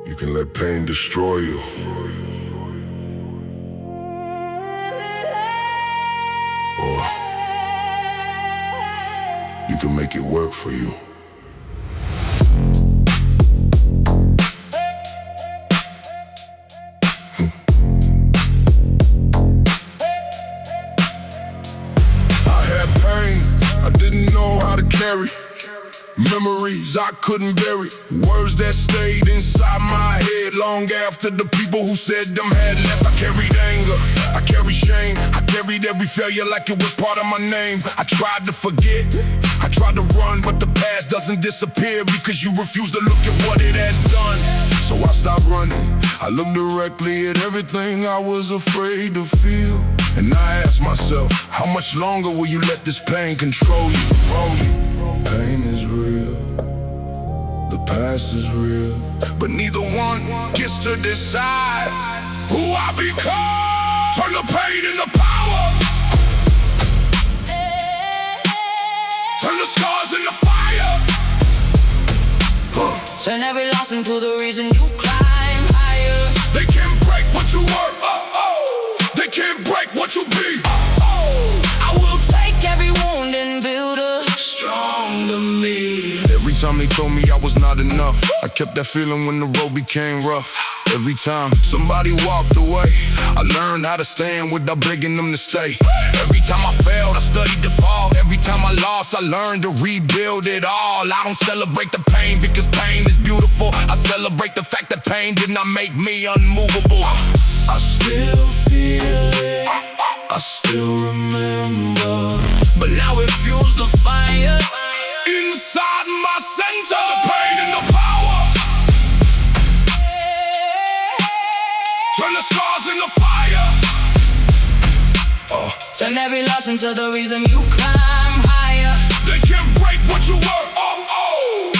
You can let pain destroy you, or you can make it work for you. I had pain I didn't know how to carry, memories I couldn't bury, words that stayed inside my head long after the people who said them had left. I carried anger, I carried shame, I carried every failure like it was part of my name. I tried to forget, I tried to run, but the past doesn't disappear because you refuse to look at what it has done. So I stopped running, I looked directly at everything I was afraid to feel, and I asked myself, how much longer will you let this pain control you? Pain is real, the past is real, but neither one gets to decide who I become. Turn the pain into power, turn the scars into fire. Turn every loss into the reason you climb higher. They can't break what you were, they can't break what you be. I will take every wound and build a stronger me. Every time they told me I was not enough, I kept that feeling when the road became rough. Every time somebody walked away, I learned how to stand without begging them to stay. Every time I failed, I studied to fall. Every time I lost, I learned to rebuild it all. I don't celebrate the pain because pain is beautiful. I celebrate the fact that pain did not make me unmovable. I still feel it, I still remember, but now it fuels the fire inside my center. The pain and the power, turn the scars into fire. Turn every loss into the reason you climb higher. They can't break what you were,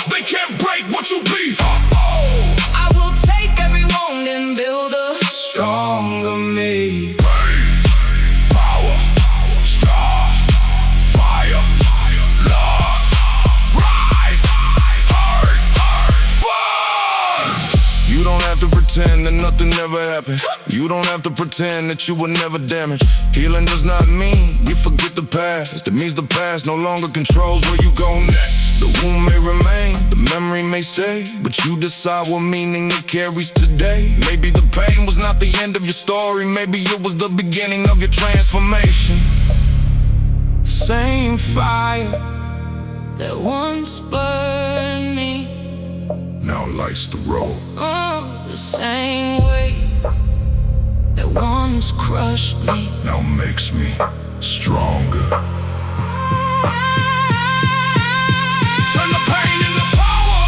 they can't break what you be. I will take every wound and build a stronger me. Pain, power, star, fire, loss, rise, hurt, fun. You don't have to pretend that nothing ever happened. You don't have to pretend that you were never damaged. Healing does not mean you forget the past. It means the past no longer controls where you go next. The wound may remain, the memory may stay, but you decide what meaning it carries today. Maybe the pain was not the end of your story, maybe it was the beginning of your transformation. Same fire that once burned me now lights the road. The same way that once crushed me now makes me stronger. Turn the pain into power,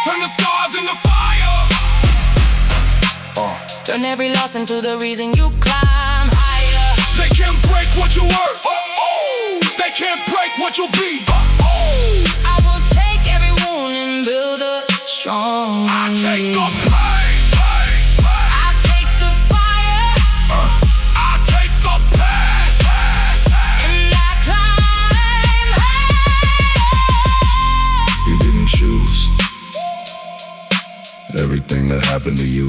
turn the scars into fire. Turn every loss into the reason you climb higher. They can't break what you were, they can't break what you'll be. I will take every wound and build a strong me. I take the pain, I take the fire, I take the past, and I climb higher. You didn't choose everything that happened to you,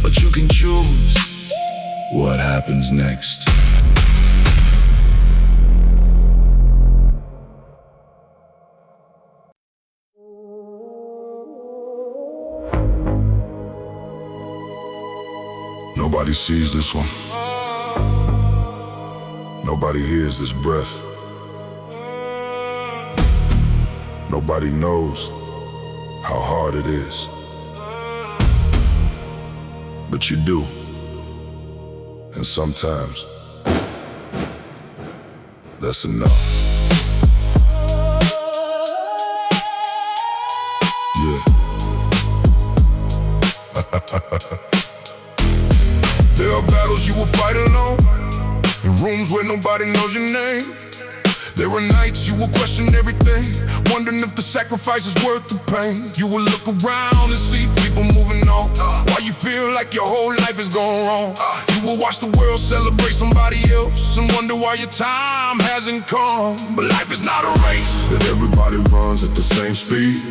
but you can choose what happens next. Nobody sees this one. Nobody hears this breath. Nobody knows how hard it is. But you do. And sometimes that's enough. Yeah. There are battles you will fight alone, in rooms where nobody knows your name. There were nights you would question everything, wondering if the sacrifice is worth the pain. You would look around and see people moving on, while you feel like your whole life is going wrong. You will watch the world celebrate somebody else and wonder why your time hasn't come. But life is not a race that everybody runs at the same speed.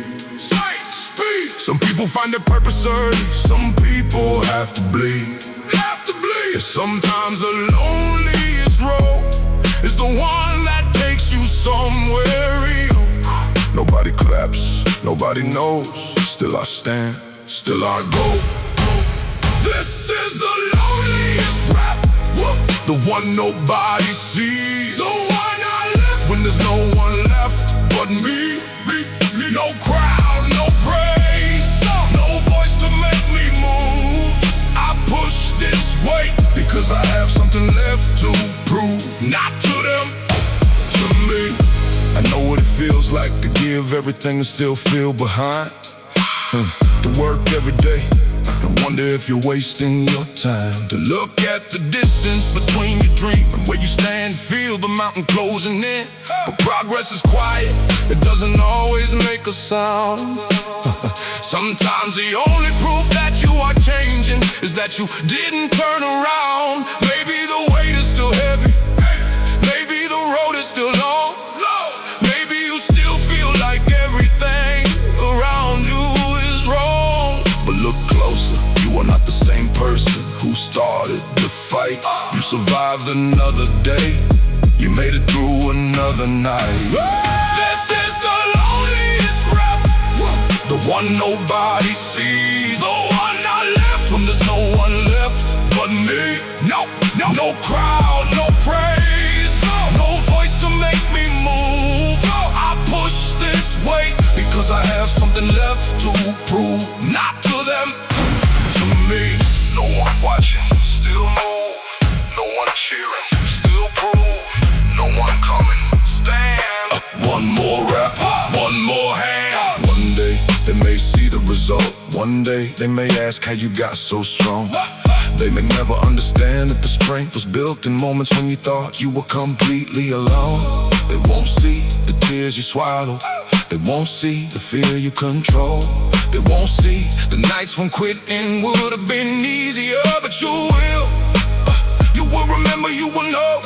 Some people find their purpose early, some people have to bleed. And sometimes the loneliest road is the one that takes you somewhere real. Nobody claps, nobody knows. Still I stand, still I go. This is the loneliest rap, the one nobody sees, the one I left when there's no one left but me. No crowd, no praise, no voice to make me move. I push this weight because I have something left to prove. Not to them, to me. I know what it feels like to give everything and still feel behind. To work every day and wonder if you're wasting your time. To look at the distance between your dream and where you stand, feel the mountain closing in. But progress is quiet, it doesn't always make a sound. Sometimes the only proof that you are changing is that you didn't turn around. Maybe the weight is still heavy, maybe the road is still long, maybe you still feel like everything around you is wrong. But look closer, you are not the same person who started the fight. You survived another day, you made it through another night. This is the loneliest rap, the one nobody sees, the one I left when there's no one left but me. No crowd, no praise, no voice to make me move. I push this weight because I have something left to prove. Not to them, to me. No one watching, still move. No one cheering, still prove. No one coming, stand. One more rap, one more hand. One day they may see the result. One day they may ask how you got so strong. They may never understand that the strength was built in moments when you thought you were completely alone. They won't see the tears you swallow, they won't see the fear you control. They won't see the nights when quitting would have been easier. But you will, you will remember, you will know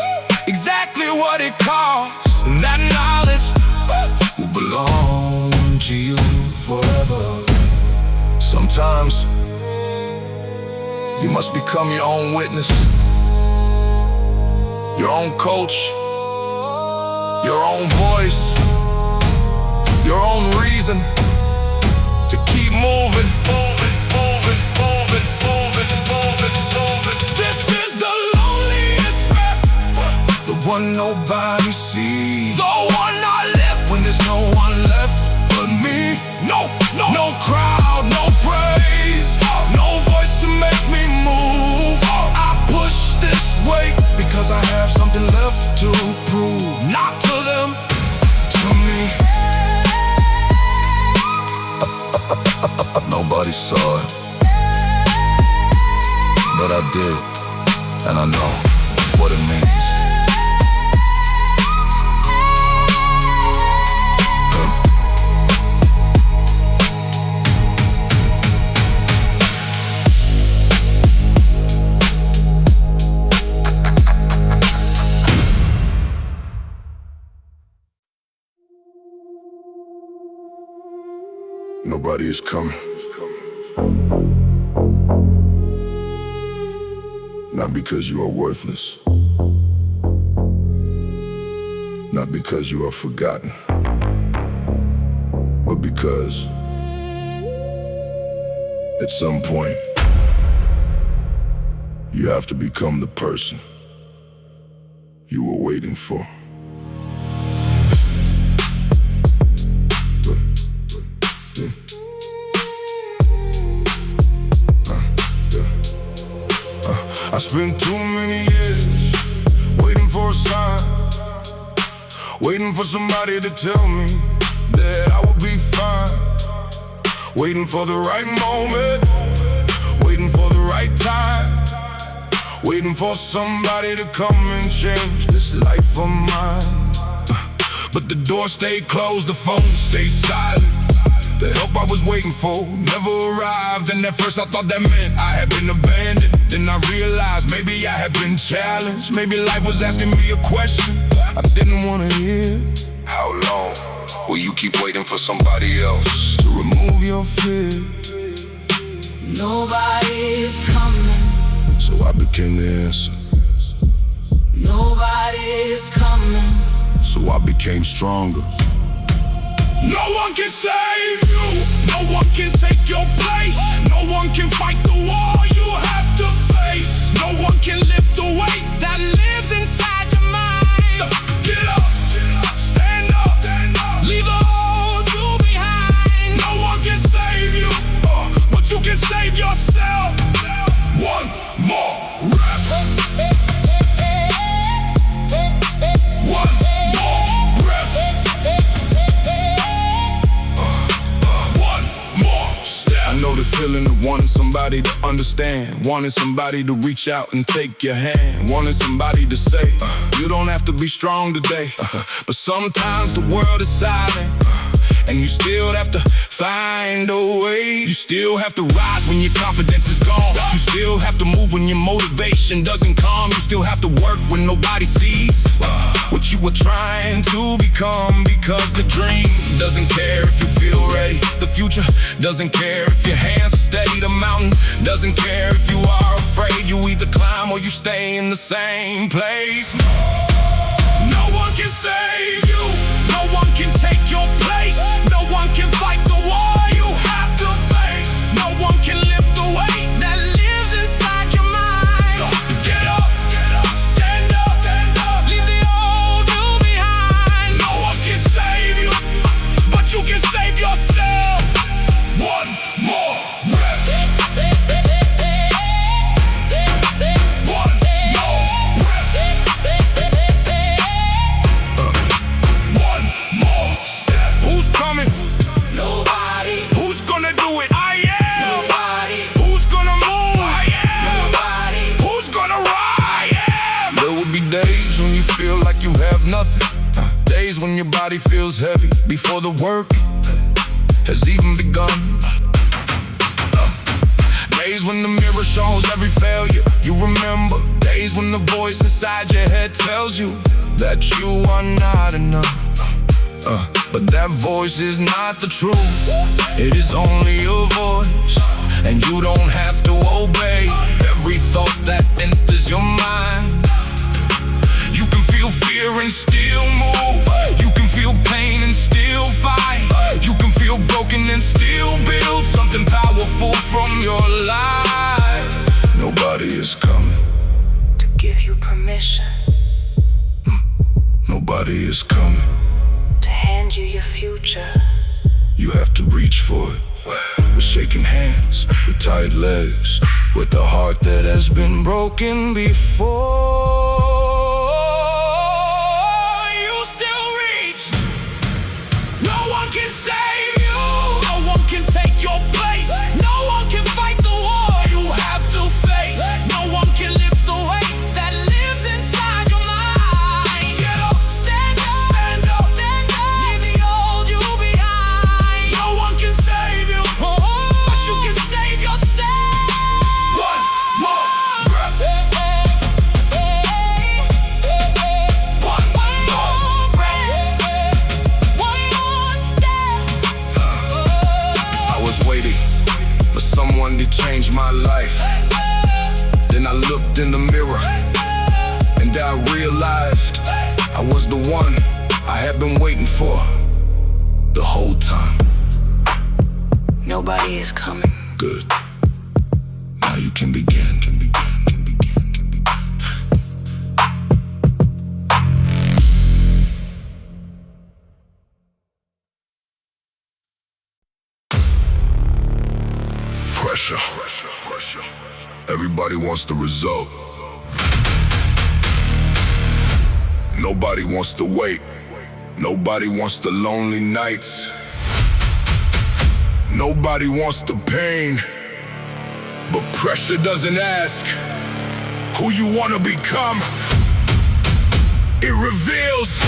exactly what it costs. And that knowledge will belong to you forever. Sometimes you must become your own witness, your own coach, your own voice, your own reason to keep moving. This is the loneliest rap, the one nobody sees, the one I left when there's no one left but me. No crowd, no praise, no voice to make me move. I push this weight because I have something left to prove. Not to them, to me. Nobody saw it, but I did, and I know what it means. Nobody is coming. Not because you are worthless, not because you are forgotten, but because at some point you have to become the person you were waiting for. I spent too many years waiting for a sign, waiting for somebody to tell me that I would be fine, waiting for the right moment, waiting for the right time, waiting for somebody to come and change this life of mine. but the door stayed closed, the phone stayed silent. The help I was waiting for never arrived, and at first I thought that meant I had been abandoned. Then I realized maybe I had been challenged. Maybe life was asking me a question I didn't want to hear. How long will you keep waiting for somebody else to remove your fear? Nobody's coming, so I became the answer. Nobody's coming, so I became stronger. No one can save you, no one can take your place. No one can fight the war you have to face. No one can lift the weight that lives inside your mind. So get up, stand up, leave the old you behind. No one can save you, but you can save yourself. One more rep. One more breath. One more step. I know the feeling of wanting somebody to understand, wanting somebody to reach out and take your hand, wanting somebody to say, you don't have to be strong today. But sometimes the world is silent, and you still have to find a way. You still have to rise when your confidence is gone. You still have to move when your motivation doesn't come. You still have to work when nobody sees what you were trying to become. Because the dream doesn't care if you feel ready. The future doesn't care if your hands are steady. The mountain doesn't care if you are afraid. You either climb or you stay in the same place. No one can save you, no one can take your place. No one can fight the war you have to face. No one can lift the weight that lives inside your mind. So get up, stand up, leave the old you behind. No one can save you, but you can save yourself. One more rep. One more rep. One more step. Who's coming? nobody, Who's gonna do it? I am. nobody, Who's gonna move? I am. nobody. Who's gonna ride? I am. There will be days when you feel like you have nothing. Days when your body feels heavy before the work has even begun. Days when the mirror shows every failure you remember. Days when the voice inside your head tells you that you are not enough. But that voice is not the truth. It is only a voice, and you don't have to obey every thought that enters your mind. You can feel fear and still move. You can feel pain and still fight. You can feel broken and still build something powerful from your life. Nobody is coming To give you permission Nobody is coming. to hand you your future. You have to reach for it. With shaking hands, with tired legs, with a heart that has been broken before. You still reach. No one can save you. No one can take your place. No one can fight the war you have to face. No one can lift the weight that lives inside your mind. Get up, stand up, leave the old you behind. No one can save you, but you can save yourself. One more breath. One more breath. One more step. I was waiting for someone to change my life. Then I looked in the mirror and I realized I was the one I had been waiting for the whole time. Nobody is coming. Good. Now you can begin. Pressure. Everybody wants the result. Nobody wants to wait. Nobody wants the lonely nights. Nobody wants the pain. But pressure doesn't ask who you want to become. It reveals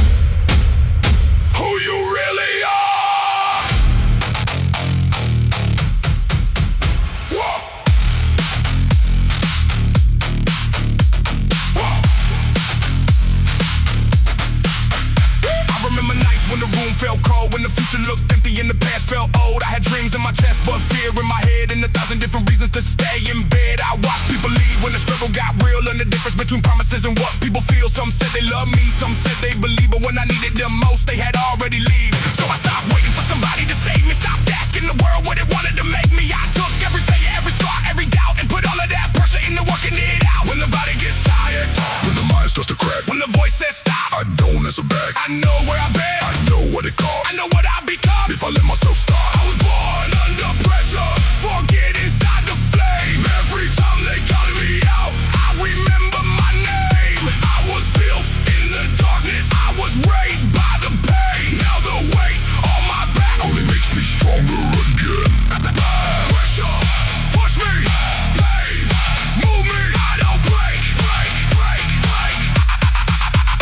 when the future looked empty and the past felt old. I had dreams in my chest, but fear in my head, and 1,000 different reasons to stay in bed. I watched people leave when the struggle got real, and the difference between promises and what people feel. Some said they love me, some said they believe, but when I needed them most, they had already leave. So I stopped waiting for somebody to save me, stopped asking the world what it wanted to make me. I took every failure, every scar, every doubt, and put all of that pressure into working it out. When the body gets tired, When the mind starts to crack, when the voice says stop, I don't answer back. I know where I've been, I know what it costs. I know what I've become. If I let myself start, I was born under pressure, forget inside the flame. Every time they counted me out, I remember my name. I was built in the darkness, I was raised by the pain. Now the weight on my back only makes me stronger again. pressure, push me, pain, move me. I don't break.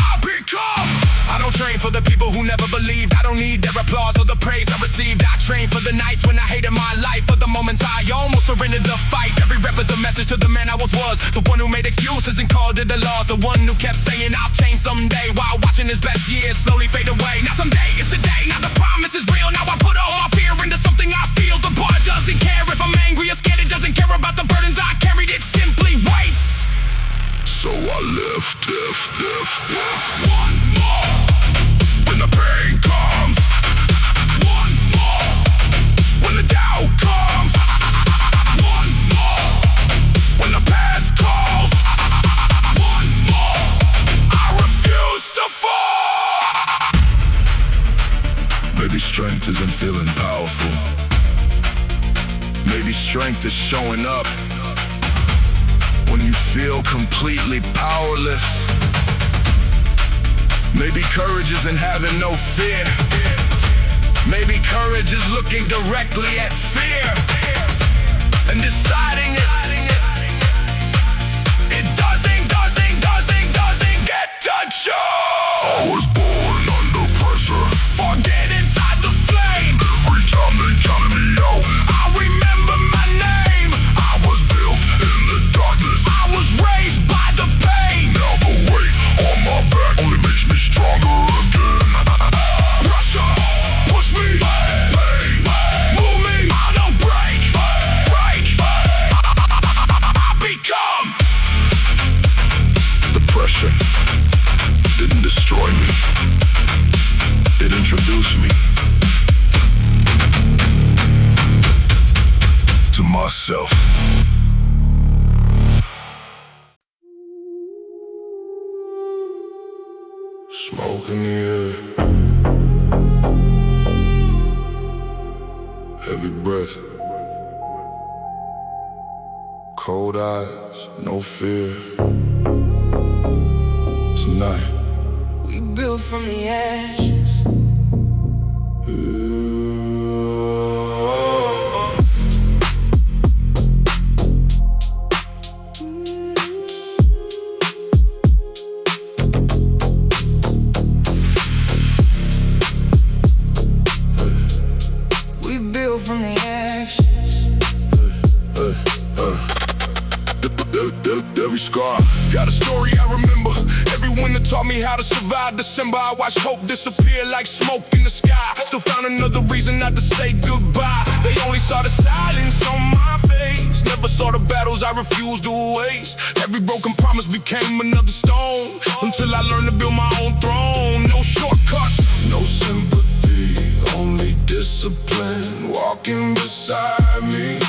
I become. I don't train for the people who never believed. I don't need their applause or the praise I received. I train for the nights when I hated my life, for the moments I almost surrendered the fight. Every rep is a message to the man I once was, the one who made excuses and called it the loss, the one who kept saying I'll change someday, while watching his best years slowly fade away. Now someday is today, now the promise is real. Now I put all my fear into something I feel. The bar doesn't care if I'm angry or scared, it doesn't care about the burdens I carried, it simply waits. So I lift. One more, when the pain comes. One more, when the doubt comes. One more, when the past calls. One more, I refuse to fall. Maybe strength isn't feeling powerful. Maybe strength is showing up when you feel completely powerless. Maybe courage isn't having no fear. Maybe courage is looking directly at fear and deciding it doesn't get to choose. I was born under pressure. Forget inside the flame. Every time they counted me out, I remember my name. I was built in the darkness. I was raised by the pain. Now the weight on my back only makes me stronger again. Pressure, push me, pain, move me. I don't break. I become. The pressure didn't destroy me. It introduced me to myself. Smoke in the air, heavy breath, cold eyes, no fear. Tonight We built from the ashes. We built from the ashes. every scar. Got a story I remember. Everyone that taught me how to survive December. I watched hope disappear like smoke in the sky. Still found another reason not to say goodbye. They only saw the silence on my face. Never saw the battles I refused to waste. Every broken promise became another stone, until I learned to build my own throne. No shortcuts, No sympathy, only discipline walking beside me.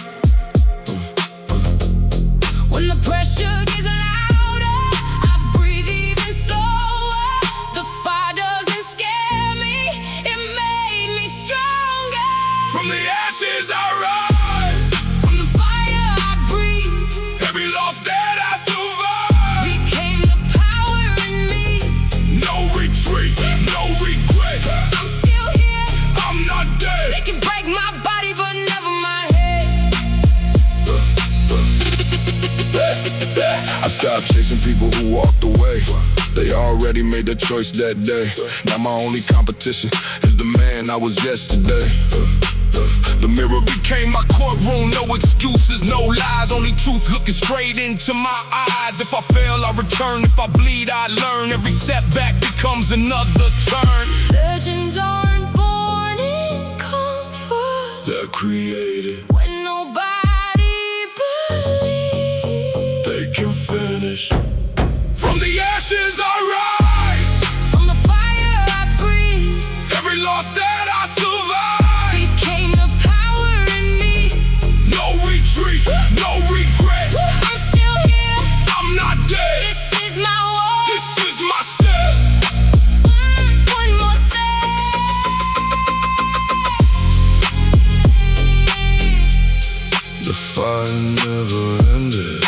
When the pressure gets louder, I breathe even slower. The fire doesn't scare me, it made me stronger. from the ashes I rise. From the fire I breathe, Every loss that I survived. became the power in me. No retreat, no regret. I'm still here, I'm not dead. they can break my body but never my head. I stopped chasing people who walked away. They already made their choice that day. Now my only competition is the man I was yesterday. The mirror became my courtroom. No excuses, no lies, only truth looking straight into my eyes. If I fail, I return. If I bleed, I learn. Every setback becomes another turn. Legends aren't born created. When nobody believes They can finish. From the ashes I rise, from the fire I breathe, every loss that I survive. became the power in me. No retreat, no regret. I'm still here, I'm not dead. this is my war. This is my step. One more step. The fire never ended.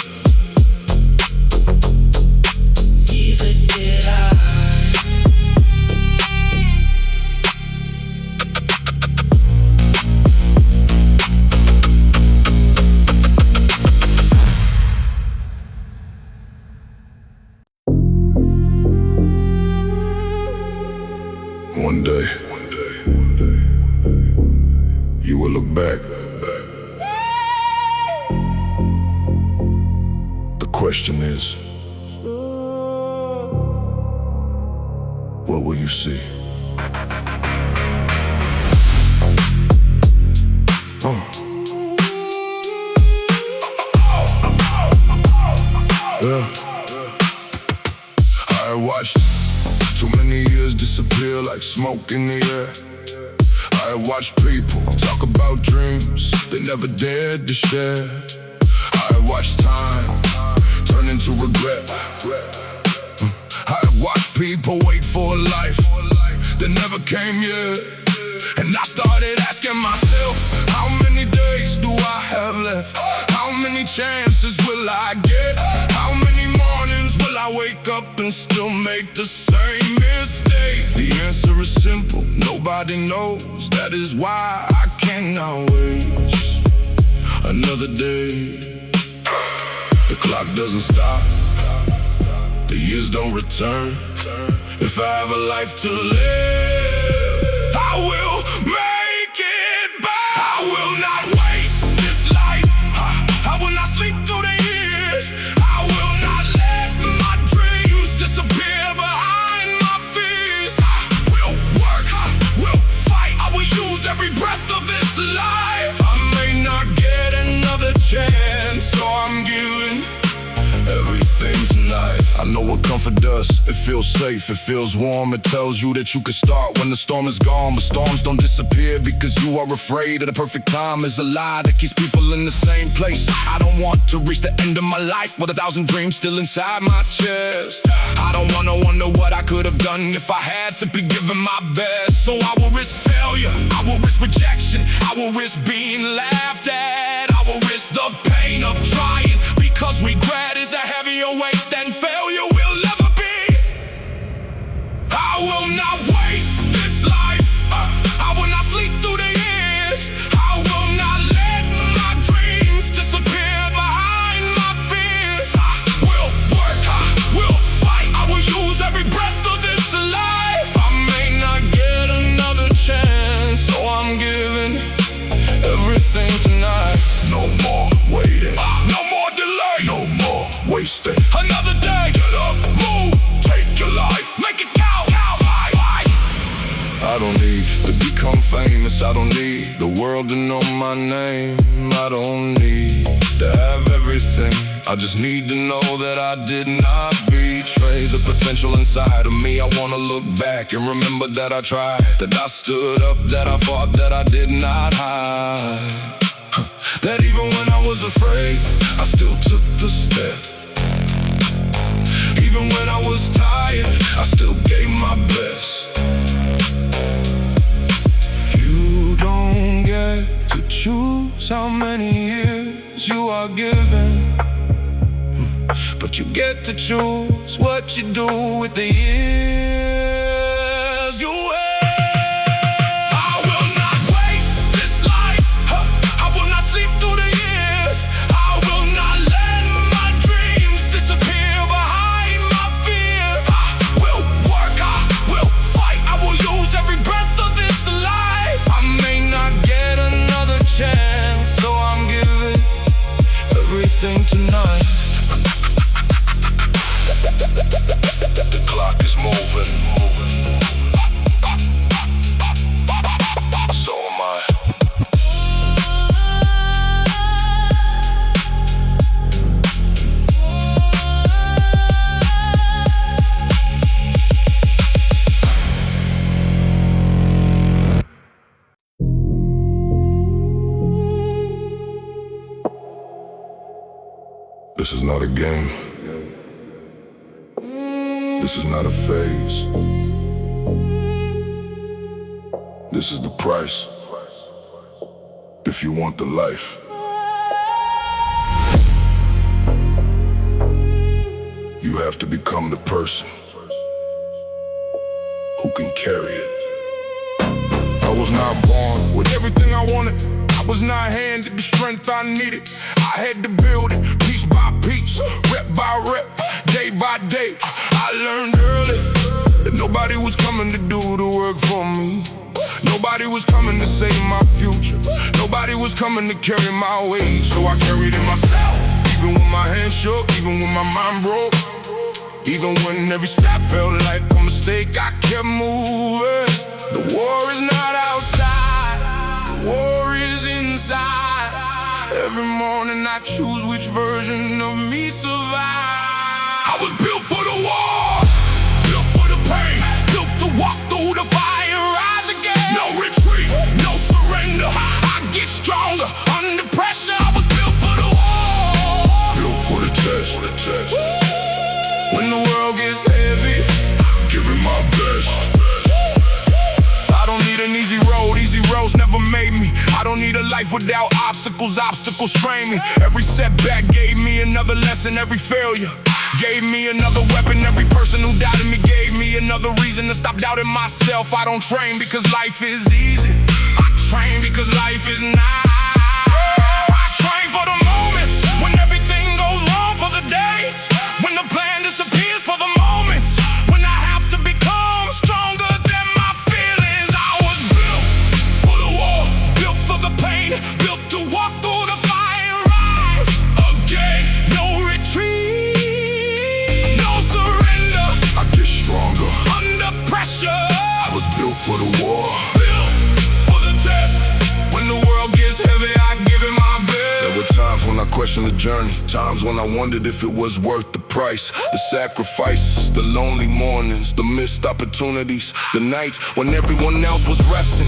Neither did I. One day, you will look back. The question is, what will you see? Yeah. I watched too many years disappear like smoke in the air. I watched people talk about dreams they never dared to share. I watched time turn into regret. I watched people wait for a life that never came yet. And I started asking myself, how many days do I have left? How many chances will I get? How many mornings will I wake up and still make the same mistake? The answer is simple, nobody knows. That is why I cannot wait another day. The clock doesn't stop, the years don't return. If I have a life to live, I will make it back. I will not waste this life. I will not sleep through the years. I will not let my dreams disappear behind my fears. I will work, I will fight. I will use every breath of this life. I may not get another chance, so I'm giving everything tonight. I know what comfort does. It feels safe, it feels warm. It tells you that you can start when the storm is gone. But storms don't disappear because you are afraid of the perfect time. Is a lie that keeps people in the same place. I don't want to reach the end of my life with 1,000 dreams still inside my chest. I don't wanna wonder what I could have done if I had simply given my best. So I will risk failure, I will risk rejection, I will risk being laughed at, I will risk the pain of trying, because regret is a heavier weight than failure will ever be. I will not waste this life. I will not sleep through the years. I will not let my dreams disappear behind my fears. I will work, I will fight. I will use every breath of this life. I may not get another chance, so I'm giving everything tonight. No more waiting, no more delay, no more wasting another day. Get up, move, take your life, make it count. I don't need to become famous. I don't need the world to know my name. I don't need to have everything. I just need to know that I did not betray the potential inside of me. I wanna look back and remember that I tried, that I stood up, that I fought, that I did not hide. That even when I was afraid, I still took the step. Even when I was tired, I still gave my best. You don't get to choose how many years you are given, but you get to choose what you do with the years you have. Tonight, the clock is moving. This is not a game. This is not a phase. This is the price if you want the life. You have to become the person who can carry it. I was not born with everything I wanted. I was not handed the strength I needed. I had to build it piece by piece, rep by rep, day by day. I learned early that nobody was coming to do the work for me. Nobody was coming to save my future. Nobody was coming to carry my weight. So I carried it myself, even when my hands shook, even when my mind broke. Even when every step felt like a mistake, I kept moving. The war is not outside, the war is inside. Every morning I choose which version of me survive. I was built for the war, built for the pain, built to walk through the fire and rise again. No retreat, no surrender, I get stronger under pressure. I was built for the war, built for the test, When the world gets heavy, I'm giving my best. I don't need an easy road, easy roads never made me. I don't need a life without obstacles, obstacles train me. Every setback gave me another lesson, every failure gave me another weapon. Every person who doubted me gave me another reason to stop doubting myself. I don't train because life is easy, I train because life is not. I train for the moments when everything goes wrong, for the days when the plan disappears, for the moments when I have to become stronger than my feelings. I was built for the war, built for the pain, built to walk through the fire and rise again. No retreat, no surrender, I get stronger under pressure. I was built for the war, built for the test. When the world gets heavy, I give it my best. There were times when I questioned the journey, times when I wondered if it was worth the price, the sacrifices, the lonely mornings, the missed opportunities, the nights when everyone else was resting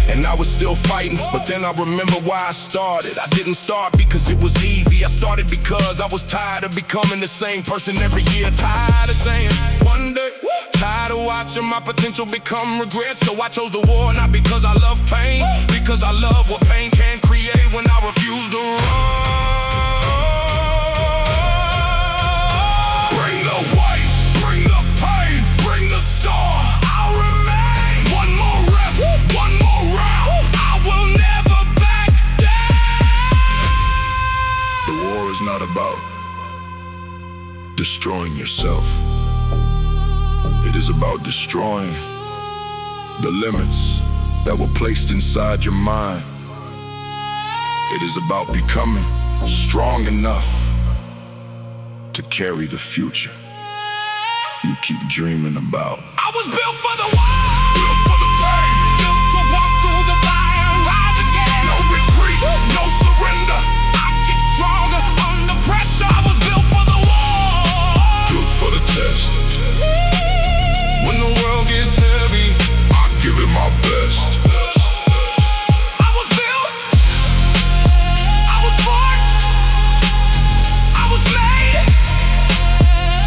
and I was still fighting. But then I remember why I started. I didn't start because it was easy. I started because I was tired of becoming the same person every year. Tired of saying one day, tired of watching my potential become regret. So I chose the war, not because I love pain, because I love what pain can create when I refuse to run. It's not about destroying yourself. It is about destroying the limits that were placed inside your mind. It is about becoming strong enough to carry the future you keep dreaming about. I was built for the war, built for the pain, built to walk through the fire and rise again. No retreat, no surrender, I get stronger under pressure. I was built for the war, built for the test. When the world gets heavy, I give it my best. I was built, I was formed, I was made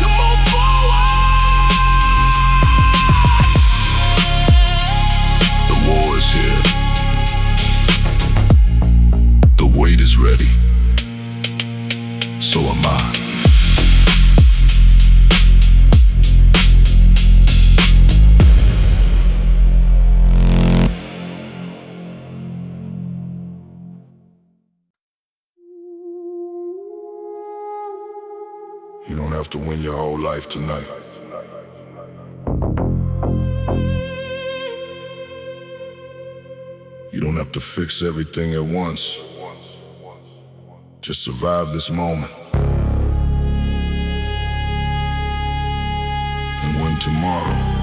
to move forward. The war is here. The weight is ready. So am I. You don't have to win your whole life tonight. You don't have to fix everything at once. Just survive this moment. And win tomorrow.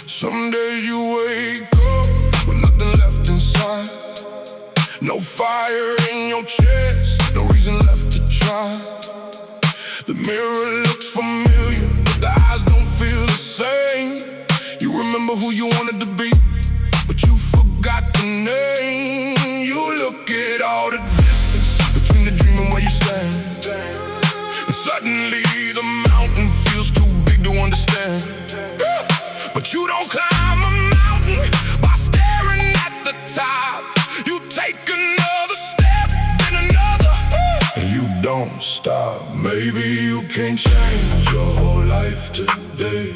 Some days you wake up with nothing left inside. No fire in your chest, no reason left to try. The mirror looks familiar, but the eyes don't remember who you wanted to be, but you forgot the name. You look at all the distance between the dream and where you stand, and suddenly the mountain feels too big to understand. But you don't climb a mountain by staring at the top. You take another step, then another, and you don't stop. Maybe you can't change your whole life today.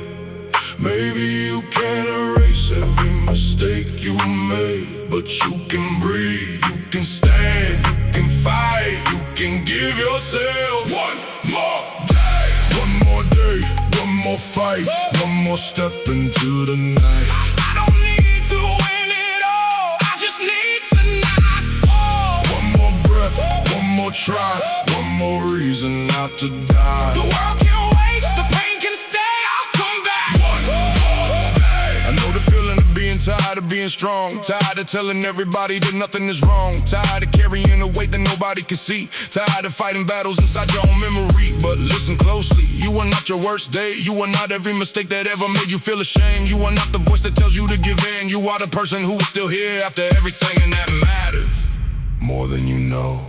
Maybe you can't erase every mistake you made, but you can breathe, you can stand, you can fight, you can give yourself one more day. One more day, one more fight, one more step into the night. I don't need to win it all, I just need to not fall. One more breath, one more try, one more reason not to die. The world can wait, the pain can stay, I'll come back. One more day. I know the feeling of being tired of being strong, tired of telling everybody that nothing is wrong, tired of carrying a weight that nobody can see, tired of fighting battles inside your own memory. But listen closely, you are not your worst day. You are not every mistake that ever made you feel ashamed. You are not the voice that tells you to give in. You are the person who is still here after everything, and that matters more than you know.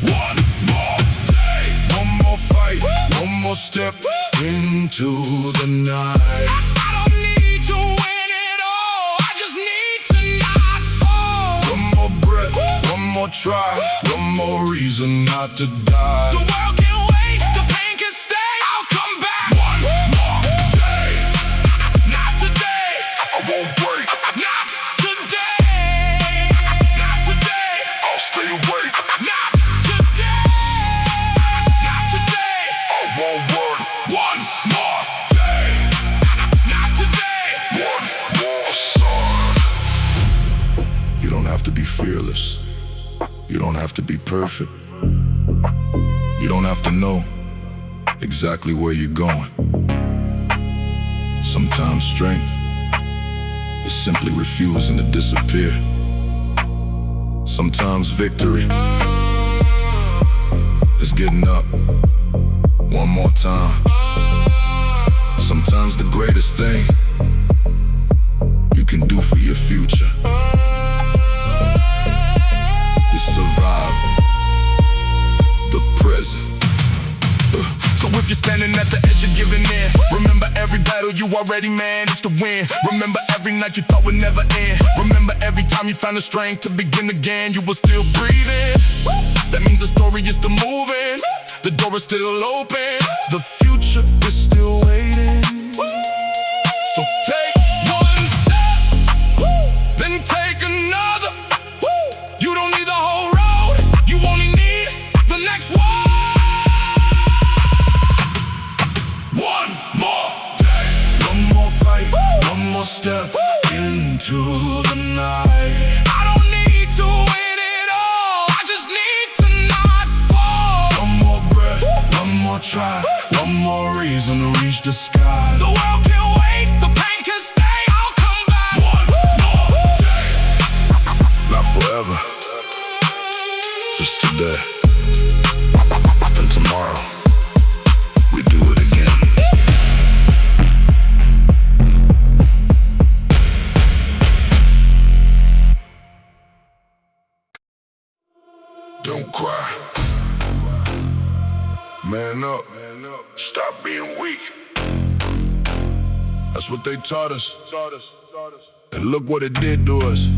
One more day, one more fight, one more step into the night. I don't need to win it all, I just need to not fall. One more breath, one more try, one more reason not to die. The world can wait, the pain can stay, I'll come back. One more day, not today, I won't break. Not today, not today, I'll stay awake. Not today, not today, I won't work. One more day, not today, one more sun. You don't have to be fearless, you don't have to be perfect, you don't have to know exactly where you're going. Sometimes strength is simply refusing to disappear. Sometimes victory is getting up one more time. Sometimes the greatest thing you can do for your future is survive the present. So if you're standing at the edge of giving in, remember every battle you already managed to win. Remember every night you thought would never end. Remember every time you found the strength to begin again. You were still breathing, that means the story is still moving. The door is still open, the future is still waiting. So take one step, then take another. You don't need the whole road, you only need the next one. One more day, one more fight, one more step into the night. I don't need to win it all, I just need to not fall. One more breath, one more try, one more reason to reach the sky. The world can wait, the pain can stay, I'll come back. One more day, not forever, just today. And tomorrow we do it again. Don't cry, man up, stop being weak. That's what they taught us, and look what it did to us.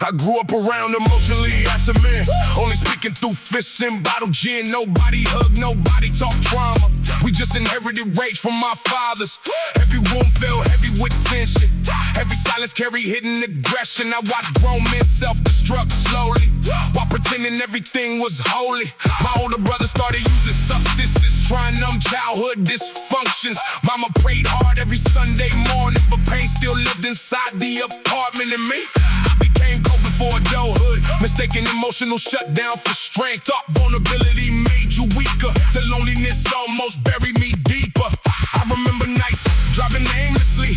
I grew up around emotionally absent men, only speaking through fists and bottle gin. Nobody hug, nobody talk trauma. We just inherited rage from our fathers. Every wound felt heavy with tension. Every silence carried hidden aggression. I watched grown men self-destruct slowly, while pretending everything was holy. My older brother started using substances, trying to numb childhood dysfunctions. Mama prayed hard every Sunday morning, but pain still lived inside the apartment in me. I became cold before adulthood, mistaking emotional shutdown for strength. Thought vulnerability made you weaker, till loneliness almost buried me deeper. I remember nights driving aimlessly,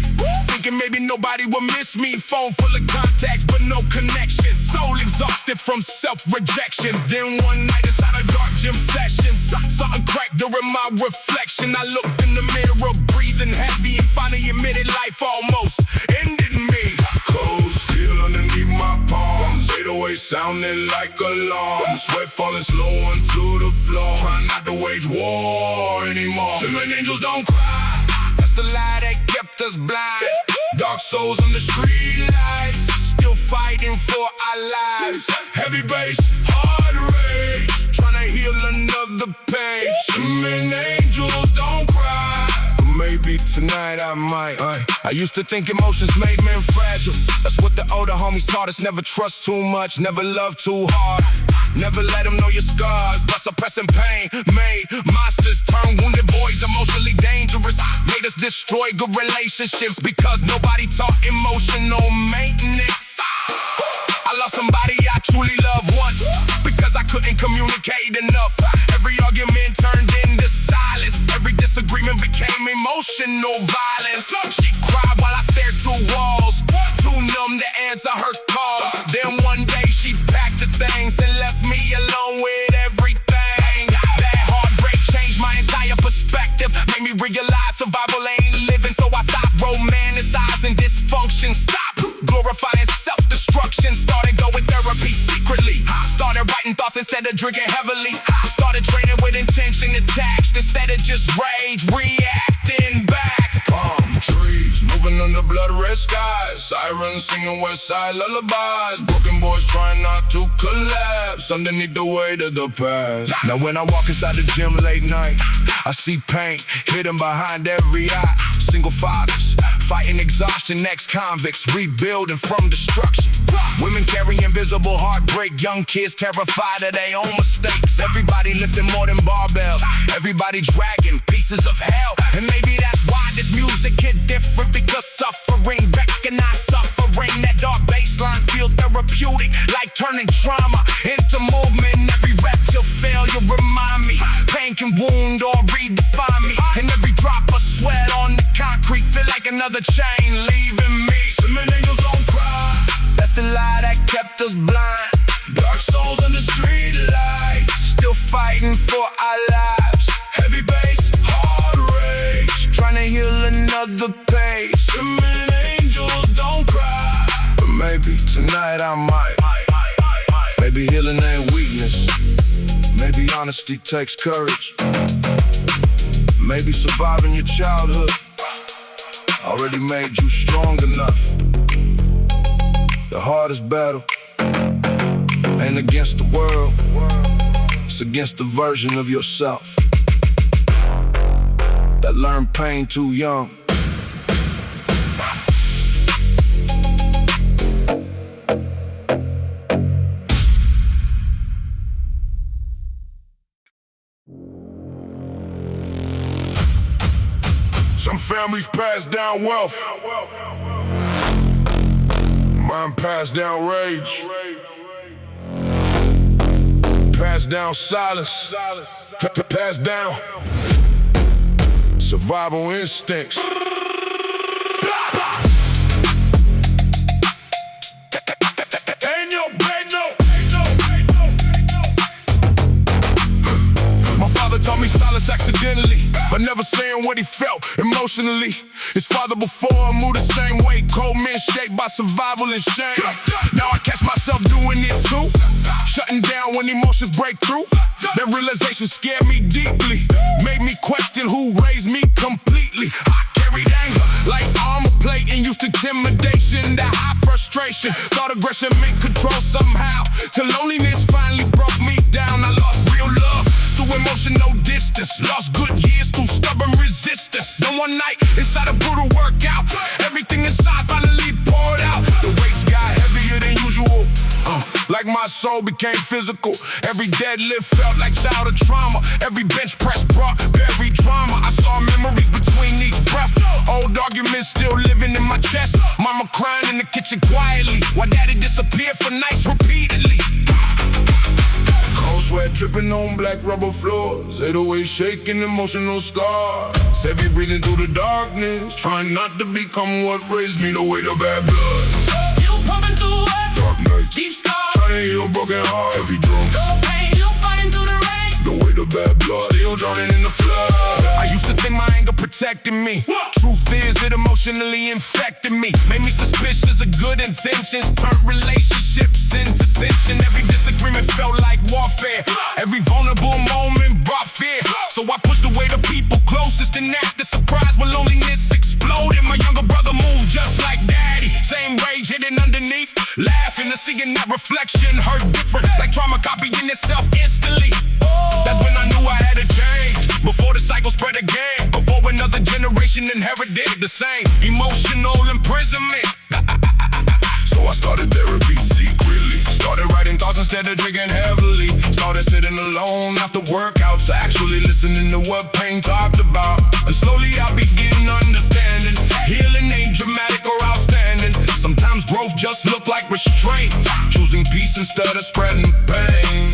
thinking maybe nobody will miss me. Phone full of contacts, but no connection. Soul exhausted from self-rejection. Then one night inside a dark gym session, something cracked during my reflection. I looked in the mirror, breathing heavy, and finally admitted life almost ended me. Cold steel underneath my palms, 808 sounding like alarms. Sweat falling slow onto the floor. Trying not to wage war anymore. Singing angels don't cry, That's the lie that kept us blind. dark souls on the street lights. Still fighting for our lives. Heavy bass, hard rage. Trying to heal another page. Singing angels don't cry. Maybe tonight I might. I used to think emotions made men fragile. That's what the older homies taught us. Never trust too much, never love too hard. Never let them know your scars. By suppressing pain, made monsters turn wounded boys emotionally dangerous. Made us destroy good relationships because nobody taught emotional maintenance. I lost somebody I truly loved once because I couldn't communicate enough. Every argument turned into silence. Every disagreement became emotional violence. She cried while I stared through walls, too numb to answer her calls. Then one day she packed the things and left me alone with everything. That heartbreak changed my entire perspective, made me realize survival ain't living. So I stopped romanticizing dysfunction, stopped glorifying self-destruction. Started going therapy secretly. Started writing thoughts instead of drinking heavily. Started training with intention attached instead of just rage reacting back. Palm trees moving under blood red skies. Sirens singing west side lullabies. Broken boys trying not to collapse underneath the weight of the past. Now when I walk inside the gym late night, I see pain hidden behind every eye. Single fathers fighting exhaustion, ex-convicts rebuilding from destruction. Women carrying invisible heartbreak, young kids terrified of their own mistakes. Everybody lifting more than barbells, everybody dragging pieces of hell. And maybe that's why this music hit different, because suffering, recognize suffering. That dark baseline feel therapeutic, like turning trauma into movement. Every rep till failure remind me, pain can wound or redefine me. And every drop of sweat on the concrete feel like another chain leaving me. Singing angels don't cry. That's the lie that kept us blind. Dark souls on the street lights. Still fighting for our lives. Heavy bass, hard rage. Trying to heal another page. Singing angels don't cry. But maybe tonight I might. Maybe healing ain't weakness. Maybe honesty takes courage. Maybe surviving your childhood already made you strong enough. The hardest battle ain't against the world, it's against the version of yourself that learned pain too young. Some families pass down wealth, mine pass down rage, pass down silence, pass down survival instincts. Taught me silence accidentally, but never saying what he felt emotionally. His father before him moved the same way. Cold men shaped by survival and shame. Now I catch myself doing it too, shutting down when emotions break through. That realization scared me deeply, made me question who raised me completely. I carried anger like armor plate and used intimidation to high frustration. Thought aggression meant control somehow, till loneliness finally broke me down. I lost real love through emotional distance, lost good years through stubborn resistance. Then one night inside a brutal workout, everything inside finally poured out. The weights got heavier than usual, like my soul became physical. Every deadlift felt like childhood trauma. Every bench press brought buried drama. I saw memories between each breath, old arguments still living in my chest. Mama crying in the kitchen quietly while daddy disappeared for nights repeatedly. Cold sweat dripping Stepping on black rubber floors, 808 shaking emotional scars. Heavy breathing through the darkness, trying not to become what raised me. The weight of bad blood, Still pumping through us, dark nights, deep scars. trying to heal broken heart. Heavy drums, No pain, still fighting through the rain. the weight of bad blood, still drowning in the flood. I used to think my anger protected me. Truth is, it emotionally infected me. Made me suspicious of good intentions, turned relationships into tension. Every disagreement felt like warfare. Every vulnerable moment brought fear. So I pushed away the people closest and acted surprised when loneliness exploded. My younger brother moved just like daddy. Same rage hidden underneath, laughing and seeing that reflection hurt different, like trauma copying itself instantly. That's when I knew I had to change, before the cycle spread again, before another generation inherited the same emotional imprisonment. So I started therapy secretly. Started writing thoughts instead of drinking heavily. Started sitting alone after workouts, actually listening to what pain talked about. And slowly I began understanding healing ain't dramatic or outstanding. Sometimes growth just look like restraint, choosing peace instead of spreading pain.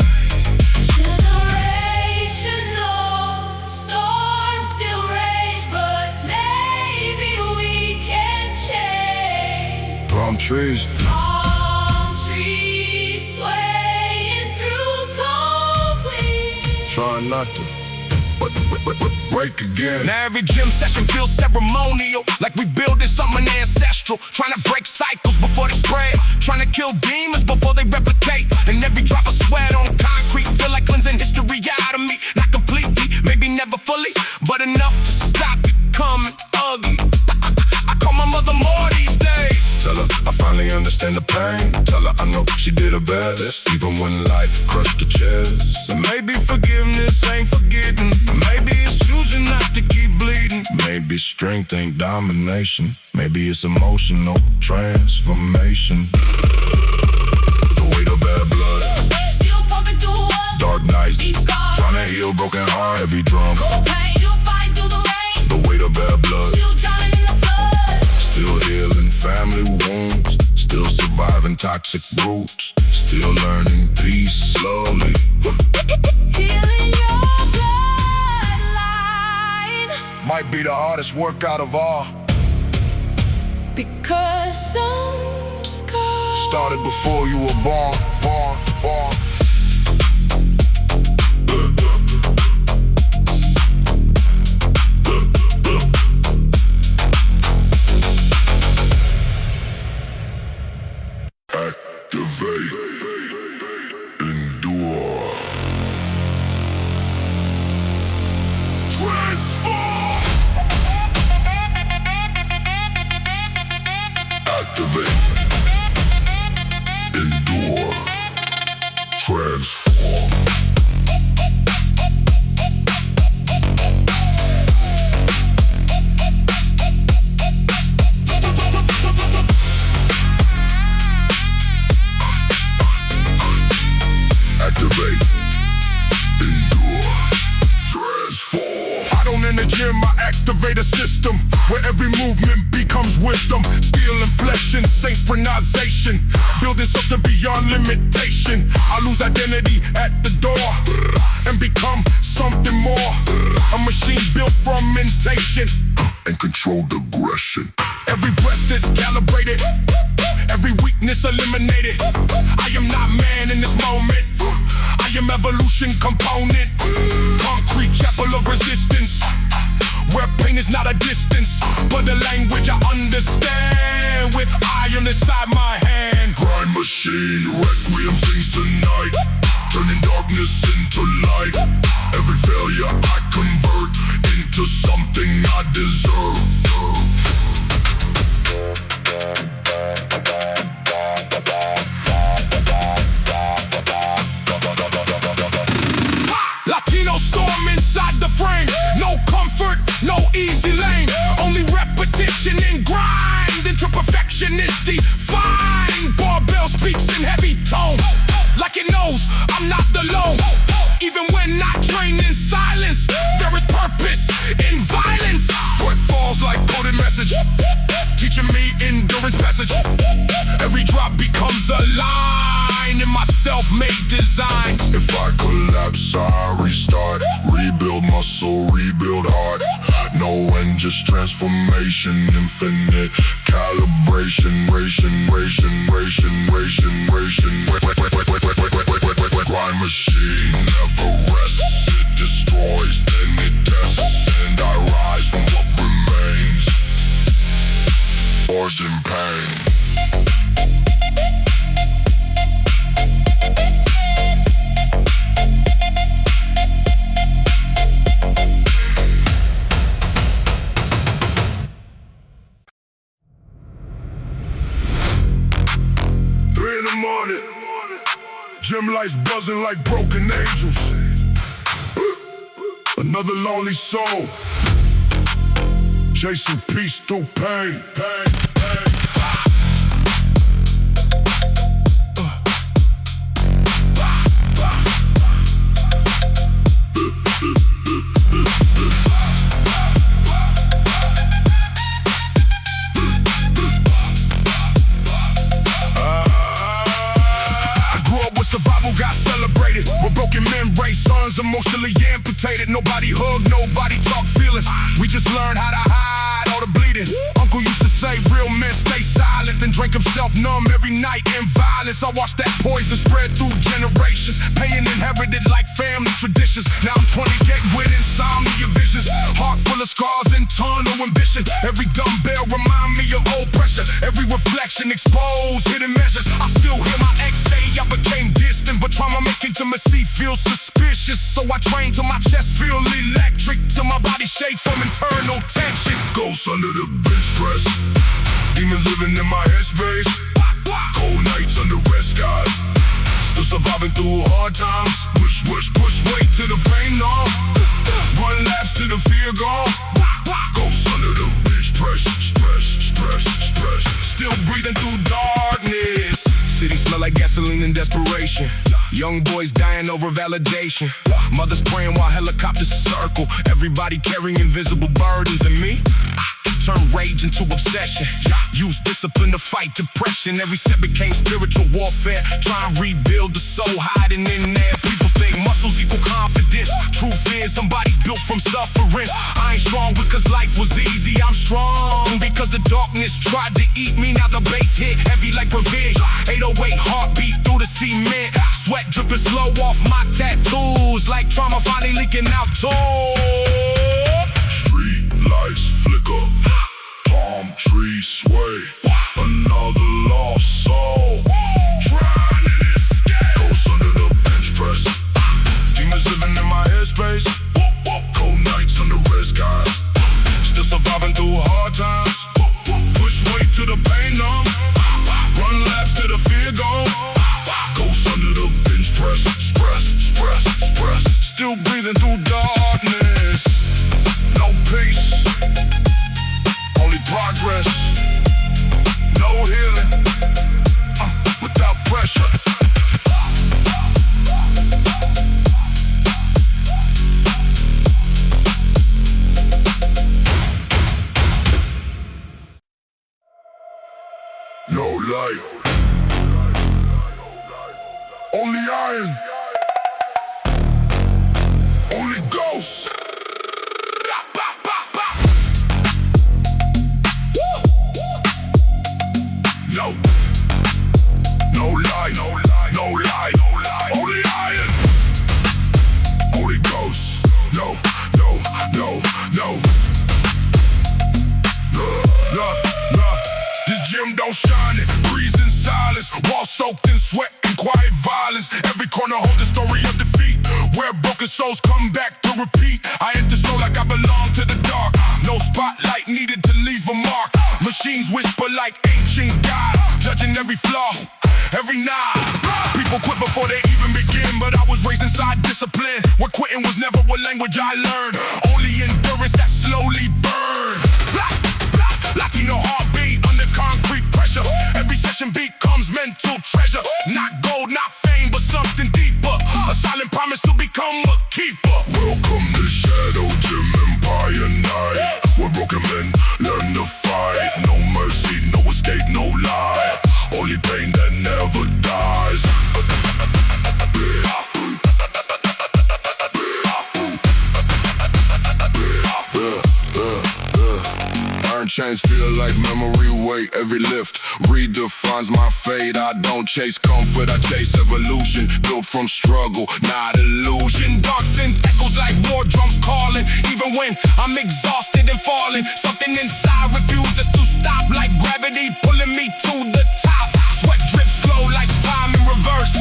Generational storms still rage, but maybe we can change. Palm trees, Palm trees swaying through cold winds. trying not to, but break again. Now every gym session feels ceremonial, like we building something ancestral. Trying to break cycles before they spread, trying to kill demons before they replicate. And every drop of sweat on concrete feel like cleansing history out of me. Not completely, maybe never fully, but enough to stop it coming ugly. I call my mother more these days. Tell her I finally understand the pain. Tell her I know she did her best, even when life crushed her chest. And maybe forgiveness ain't forgetting. Maybe it's choosing not to keep bleeding. Maybe strength ain't domination. Maybe it's emotional transformation. The weight of bad blood, Still pumping through us, dark nights, deep scars. trying to heal broken heart. Heavy drum, No pain, still fighting through the rain. the weight of bad blood, Still drowning in the flood. still healing family wounds, still surviving toxic roots, still learning peace slowly. Healing your bloodline. Might be the hardest workout of all. Because some scars Started before you were born. Activate, endure, transform. Activate, endure, transform. Activate, endure, transform. I don't in the gym, I activate a system where every movement becomes wisdom. Steel and flesh and synchronization, building something beyond limitation. I lose identity at the door and become something more. A machine built from mentation and controlled aggression. Every breath is calibrated, every weakness eliminated. I am not man in this moment, I am evolution component. Concrete chapel of resistance, where pain is not a distance, but a language I understand. With iron inside my hand, grind machine, requiem sings tonight, turning darkness into light. Every failure I convert into something I deserve. Latino storm inside the frame. No comfort, no easy lane. Only repetition and grind into perfection is defined. Barbell speaks in heavy tone, like it knows I'm not alone. Even when I train in silence, there is purpose in violence. Sweat falls like coded message, teaching me endurance passage. Every drop becomes a line in my self-made design. If I collapse, I restart. Rebuild muscle, rebuild heart. No end, just transformation, infinite calibration. Grind machine never rests. It destroys, then it tests, and I rise from what remains, forged in pain. 3 in the morning, gym lights buzzing like broken angels. Another lonely soul, chasing peace through pain. Survival got celebrated, with broken men raised sons emotionally amputated. Nobody hug, nobody talk feelings. We just learned how to hide all the bleeding. Uncle used to say real men stay silent, then drink himself numb every night in violence. I watched that poison spread through generations, pain inherited like family traditions. Now I'm 20 getting with insomnia visions, heart full of scars and tunnel ambition. Every dumbbell remind me of old pressure, every reflection exposed hidden measures. I still hear my ex say I became distant, but trauma make intimacy feel suspicious. So I train till my chest feel electric, till my body shake from internal tension. Ghosts under the bench press, demons living in my headspace. Cold nights under red skies, still surviving through hard times. Push weight to the pain numb, run laps to the fear gone. Ghosts under the bench press, still breathing through darkness. City smell like gasoline and desperation. Young boys dying over validation. Mothers praying while helicopters circle. Everybody carrying invisible burdens, and me turn rage into obsession. Use discipline to fight depression. Every step became spiritual warfare. Try and rebuild the soul hiding in there. People think muscles equal confidence. Truth is somebody's built from suffering. I ain't strong because life was easy. I'm strong because the darkness tried to eat me. Now the bass hit heavy like revenge. 808 heartbeat through the cement. Sweat dripping slow off my tattoos, like trauma finally leaking out too. Street lights flicker, palm trees sway. Another lost soul, trying to escape. Ghosts under the bench press, demons living in my headspace. Cold nights under red skies, still surviving through hard times. Push weight to the pain numb, run laps to the fear gone. Ghosts under the bench press, still breathing through darkness. No peace, only progress. No healing, without pressure. No light, only iron, only ghosts. No light, only iron, only ghosts. No. This gym don't shine it, breeze in silence. Walls soaked in sweat and quiet violence. Every corner hold the story of defeat, where broken souls come back to repeat. I enter slow like I belong to the dark. No spotlight needed to leave a mark. Machines whisper like ancient gods, judging every flaw, every nod. People quit before they even begin, but I was raised inside discipline, where quitting was never a language I learned. Only endurance that slowly burned. Latino heartbeat under concrete pressure. Every session becomes mental treasure. Not gold, not fame, but something deeper. A silent promise to become a keeper. Welcome to Shadow Gym Empire Night, where broken men learn to fight. No mercy, no escape, no lie, only pain that never dies. chains feel like memory weight. Every lift redefines my fate. I don't chase comfort, I chase evolution. Built from struggle, not illusion. Dark synth echoes like war drums calling. Even when I'm exhausted and falling, something inside refuses to stop, like gravity pulling me to the top. Sweat drips slow like time in reverse.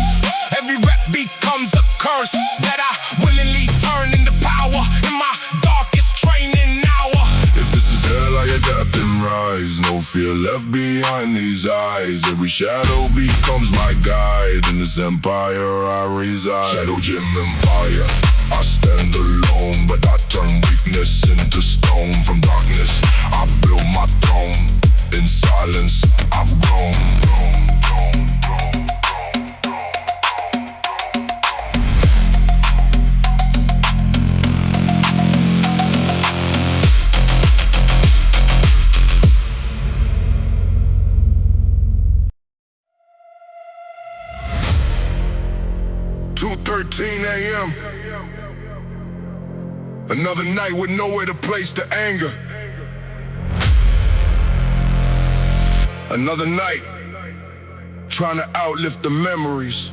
Every rep becomes a curse that I willingly turn into power in my darkest training hour. If this is hell, I adapt and rise. No fear left behind these eyes. Every shadow becomes my guide. In this empire I reside. Shadow Gym Empire. I stand alone, but I turn weakness into stone. From darkness, I build my throne. In silence, I've grown. 2:13 a.m. Another night with nowhere to place the anger. Another night trying to outlive the memories.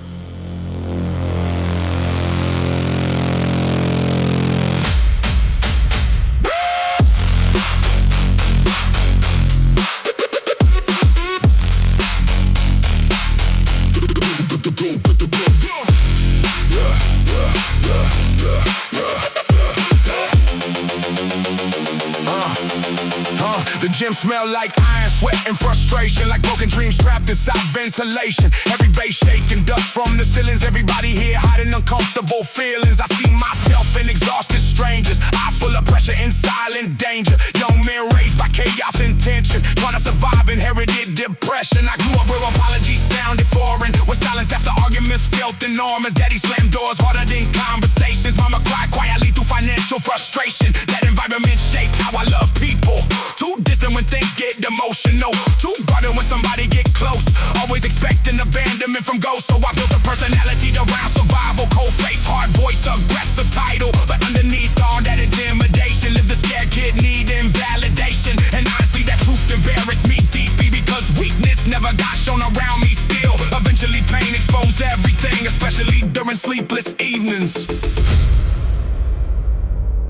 The gym smell like iron, sweat, and frustration. Like broken dreams trapped inside ventilation. Every bass shaking, dust from the ceilings. Everybody here hiding uncomfortable feelings. I see myself in exhausted strangers. Eyes full of pressure and silent danger. Young men raised by chaos and tension. Trying to survive inherited depression. I grew up where apologies sounded foreign. With silence after arguments felt enormous. Daddy slammed doors harder than conversations. Mama cried quietly through financial frustration. That environment shaped how I love people. Too distant when things get emotional. Too guarded when somebody get close. Always expecting abandonment from ghosts. So I built a personality around survival. Cold face, hard voice, aggressive title. But underneath all that intimidation, live the scared kid needing validation. And honestly, that truth embarrassed me deeply. Because weakness never got shown around me still. Eventually pain exposed everything, especially during sleepless evenings.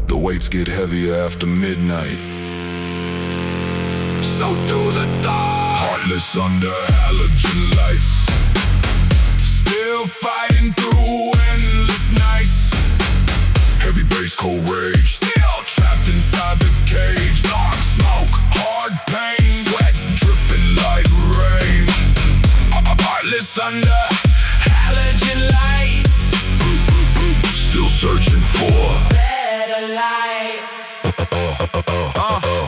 The weights get heavier after midnight. So do the thought. Heartless under halogen lights. Still fighting through endless nights. Heavy bass, cold rage. Still trapped inside the cage. Dark smoke, hard pain. Sweat dripping like rain. Heartless under halogen lights. Still searching for better life.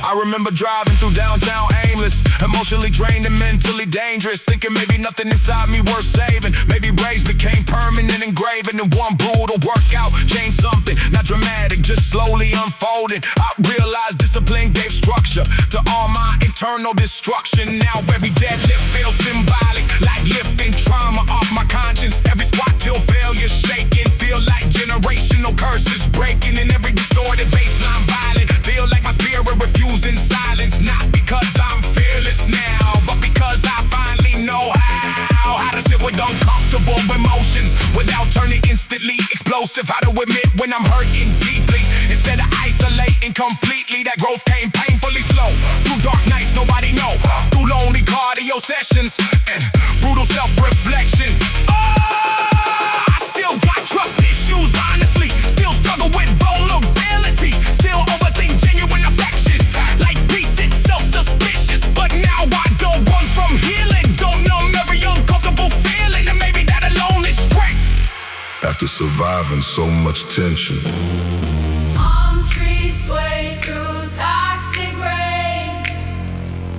I remember driving through downtown aimless, emotionally drained and mentally dangerous, thinking maybe nothing inside me worth saving. Maybe rage became permanent engraving in one brutal workout. Changed something, not dramatic, just slowly unfolding. I realized discipline gave structure to all my internal destruction. Now every deadlift feels symbolic, like lifting trauma off my conscience. Every squat till failure shaking, feel like generational curses breaking. In every distorted baseline violent, feel like my spirit refusing silence. Not because I'm fearless now, but because I finally know how to sit with uncomfortable emotions without turning instantly explosive. How to admit when I'm hurting deeply instead of isolating completely. That growth came painfully slow. Through dark nights nobody know, through lonely cardio sessions and brutal self-reflection. I still got trust issues, honestly. Still struggle with vulnerability. Still overthink genuine affection. Like peace itself suspicious. But now I don't run from healing. Don't numb every uncomfortable feeling. And maybe that alone is strength. after surviving so much tension. Palm trees sway through toxic rain.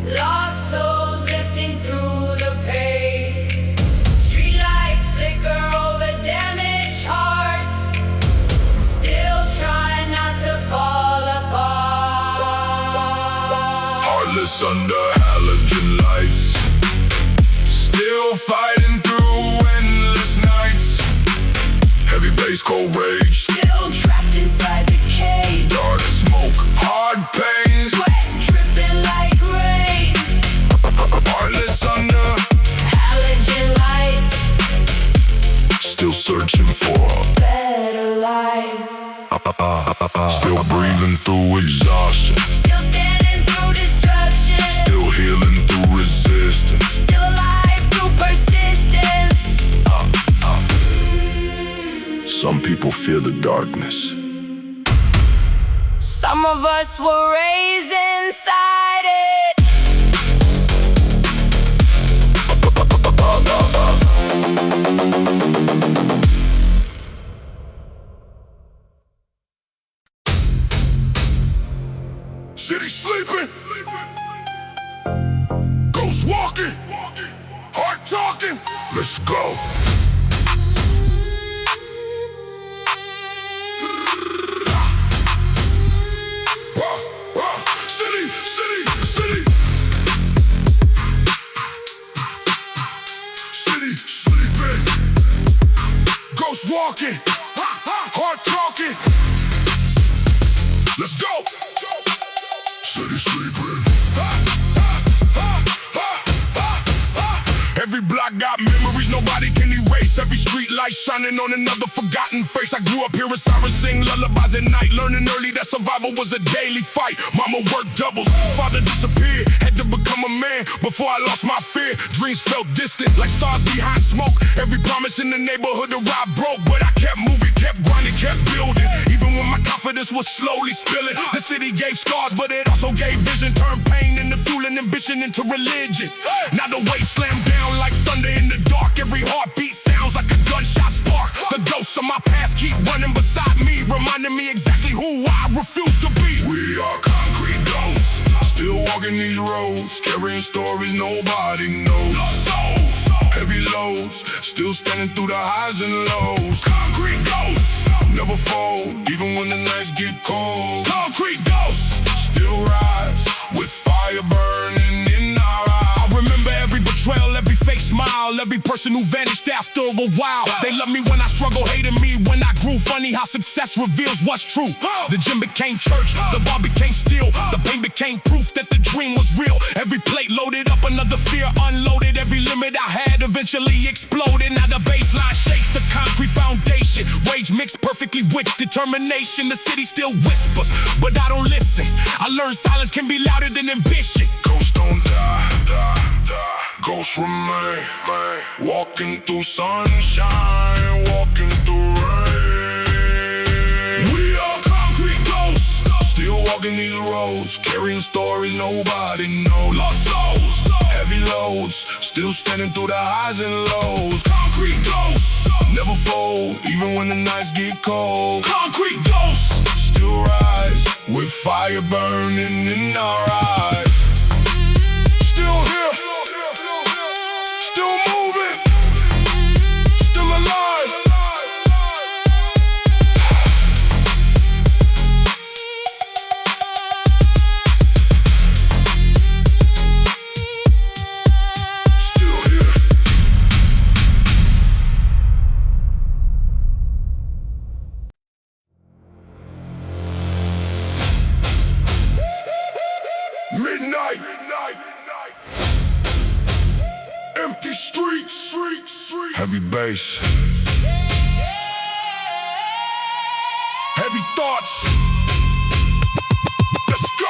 Lost souls lifting through the pain. Streetlights flicker over damaged hearts. Still trying not to fall apart. Heartless under halogen lights. Still fighting through endless nights. Heavy bass, cold rage. Still trapped inside the cage. Dark smoke, hard pain. Sweat dripping like Still breathing through exhaustion. Still standing through destruction. Still healing through resistance. Still alive through persistence. Some people fear the darkness. Some of us were raised inside it. City sleeping, ghost walking, heart talking. Let's go. City, city, city. City sleeping, ghost walking, heart talking. Let's go. City sleeping. Every block got memories nobody can erase. Every street light shining on another forgotten face. I grew up hearing sirens sing lullabies at night, learning early that survival was a daily fight. Mama worked doubles, father disappeared, had to become a man before I lost my fear. Dreams felt distant, like stars behind smoke. Every promise in the neighborhood arrived broke, but I kept moving, kept grinding, kept building. Even when my confidence was slowly spilling, the city gave scars, but it also gave vision. Turned pain into fuel and ambition into religion. Now the weight slammed down like thunder in the dark. Every heartbeat sounds like a gunshot spark. The ghosts of my past keep running beside me, reminding me exactly who I refuse to be. We are concrete ghosts, still walking these roads, carrying stories nobody knows. Souls, heavy loads, still standing through the highs and lows. Concrete ghosts, never fold, even when the nights get cold. Concrete ghosts, still rise, with fire burning in our eyes. I remember every betrayal, every fake smile, every person who vanished after a while. They loved me when I struggled, hated me when I grew. Funny how success reveals what's true. The gym became church, the bar became steel. The pain became proof that the dream was real. Every plate loaded up, another fear unloaded. Every limit I had eventually exploded. Now the baseline shakes the concrete foundation. Rage mixed perfectly with determination. The city still whispers, but I don't listen. I learned silence can be louder than ambition. Ghosts don't die. Ghosts remain, walking through sunshine, walking through rain. We are concrete ghosts, still walking these roads, carrying stories nobody knows. Lost souls, heavy loads, still standing through the highs and lows. Concrete ghosts, never fold, even when the nights get cold. Concrete ghosts, still rise, with fire burning in our eyes. Still here, still moving, still alive. Still here. Midnight. Empty streets. Heavy bass. Heavy thoughts. Let's go.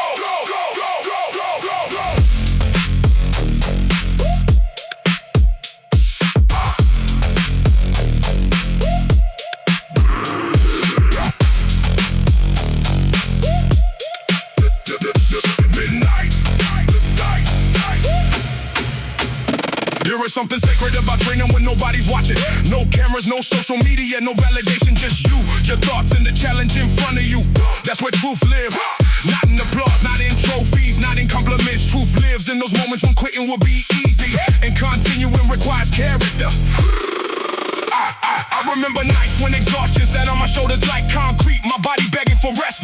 There is something sacred about training when nobody's watching. No cameras, no social media, no validation, just you, your thoughts, and the challenge in front of you. That's where truth lives. Not in applause, not in trophies, not in compliments. Truth lives in those moments when quitting will be easy, and continuing requires character. I remember nights when exhaustion sat on my shoulders like concrete. My body begging for rest,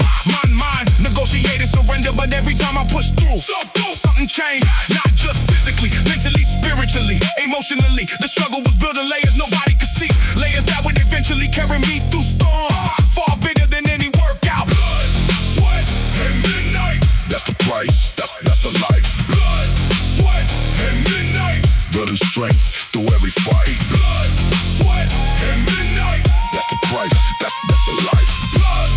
mind, negotiating surrender. But every time I push through, something changed. Not just physically, mentally, spiritually, emotionally. The struggle was building layers nobody could see. Layers that would eventually carry me through storms, far bigger than any workout. Blood, sweat, and midnight. That's the price, that's the life. Blood, sweat, and midnight. Blood and strength through every fight. Blood, sweat, and midnight. That's the price, that's the life. Blood,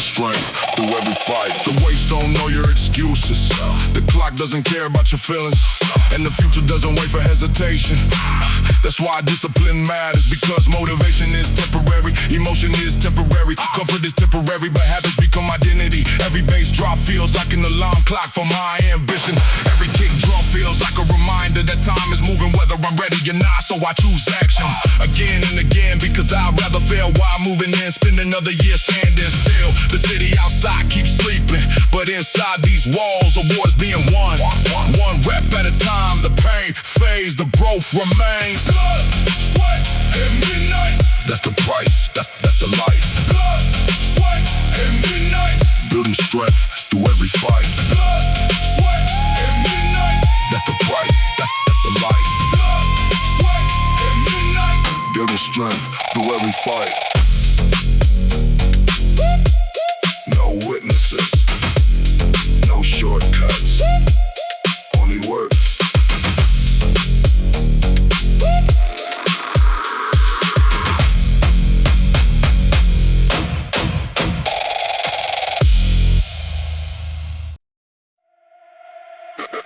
strength through every fight. The weights don't know your excuses. The clock doesn't care about your feelings, and the future doesn't wait for hesitation. That's why discipline matters, because motivation is temporary, emotion is temporary, comfort is temporary, but habits become identity. Every bass drop feels like an alarm clock for my ambition. Every kick drum feels like a reminder that time is moving, whether I'm ready or not. So I choose action again and again, because I'd rather fail while moving in, spend another year standing still. The city outside keeps sleeping, but inside these walls, a war is being won. One rep at a time, the pain fades, the growth remains. Blood, sweat, and midnight. That's the price, that's the life. Blood, sweat, and midnight. Building strength through every fight. Blood, sweat, and midnight. That's the price, that's the life. Blood, sweat, and midnight. Building strength through every fight. No witnesses, no shortcuts, only work.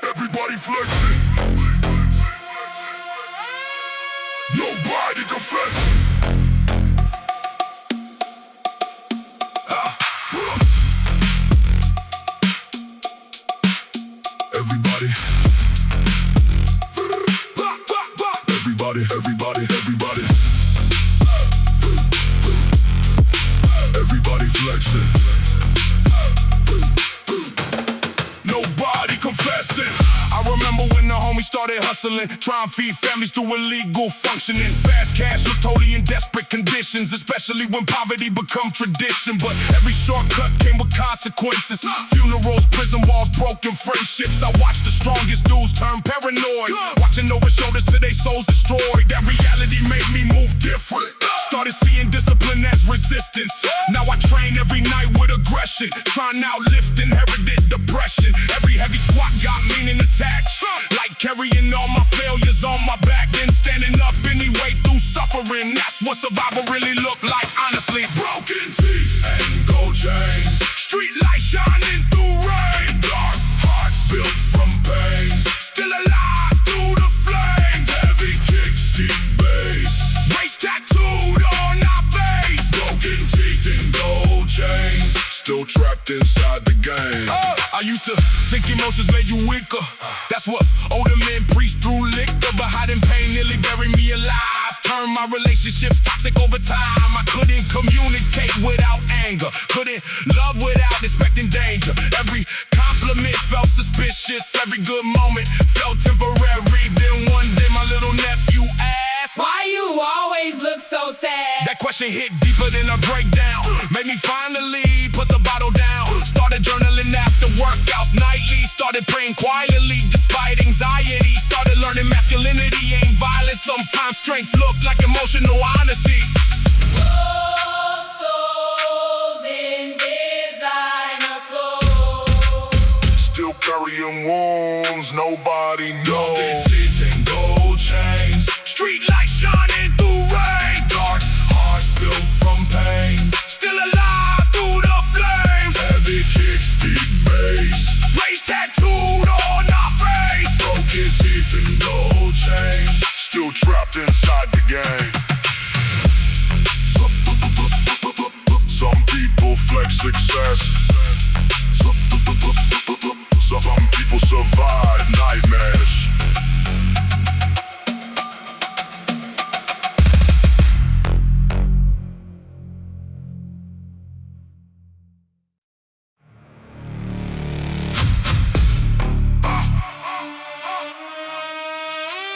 Everybody flexing, nobody confessing. Everybody, everybody flexing, nobody confessing. I remember when the homies started hustling, trying to feed families through illegal functioning. Fast cash look totally in desperate conditions, especially when poverty become tradition. But every shortcut came with consequences. Funerals, prison walls, broken friendships. I watched the strongest dudes turn paranoid, watching over shoulders till their souls destroyed. That reality made me move different. Started seeing discipline as resistance. Now I train every night with aggression, trying to outlift inherited depression. Every heavy squat got meaning attached, like carrying all my failures on my back, then standing up anyway through suffering. That's what survival really look like, honestly. Broken teeth and gold chains, street lights shining through rain. Dark hearts built from pain, still alive through the flames. Heavy kicks, deep bass, race tattooed on our face. Broken teeth and gold chains, still trapped inside the game. I used to think emotions made you weaker. That's what older men preach through liquor, but hiding pain nearly buried me alive. Turned my relationships toxic over time. I couldn't communicate without anger, couldn't love without expecting danger. Every compliment felt suspicious, every good moment felt temporary. Then one day my little nephew asked, Why you always look so sad? that question hit deeper than a breakdown, made me finally put the bottle down. Started journaling after workouts nightly, started praying quietly despite anxiety. Started learning masculinity ain't violence, sometimes strength look like emotional honesty. Souls in designer clothes, Still carrying wounds, nobody knows. Teeth and gold chains, street lights shining through rain. Dark hearts built from pain, still alive through the flames. Heavy kicks, deep bass, race tattooed on our face. Broken teeth and gold chains, still trapped inside the game. Some people flex success, some people survive nightmares.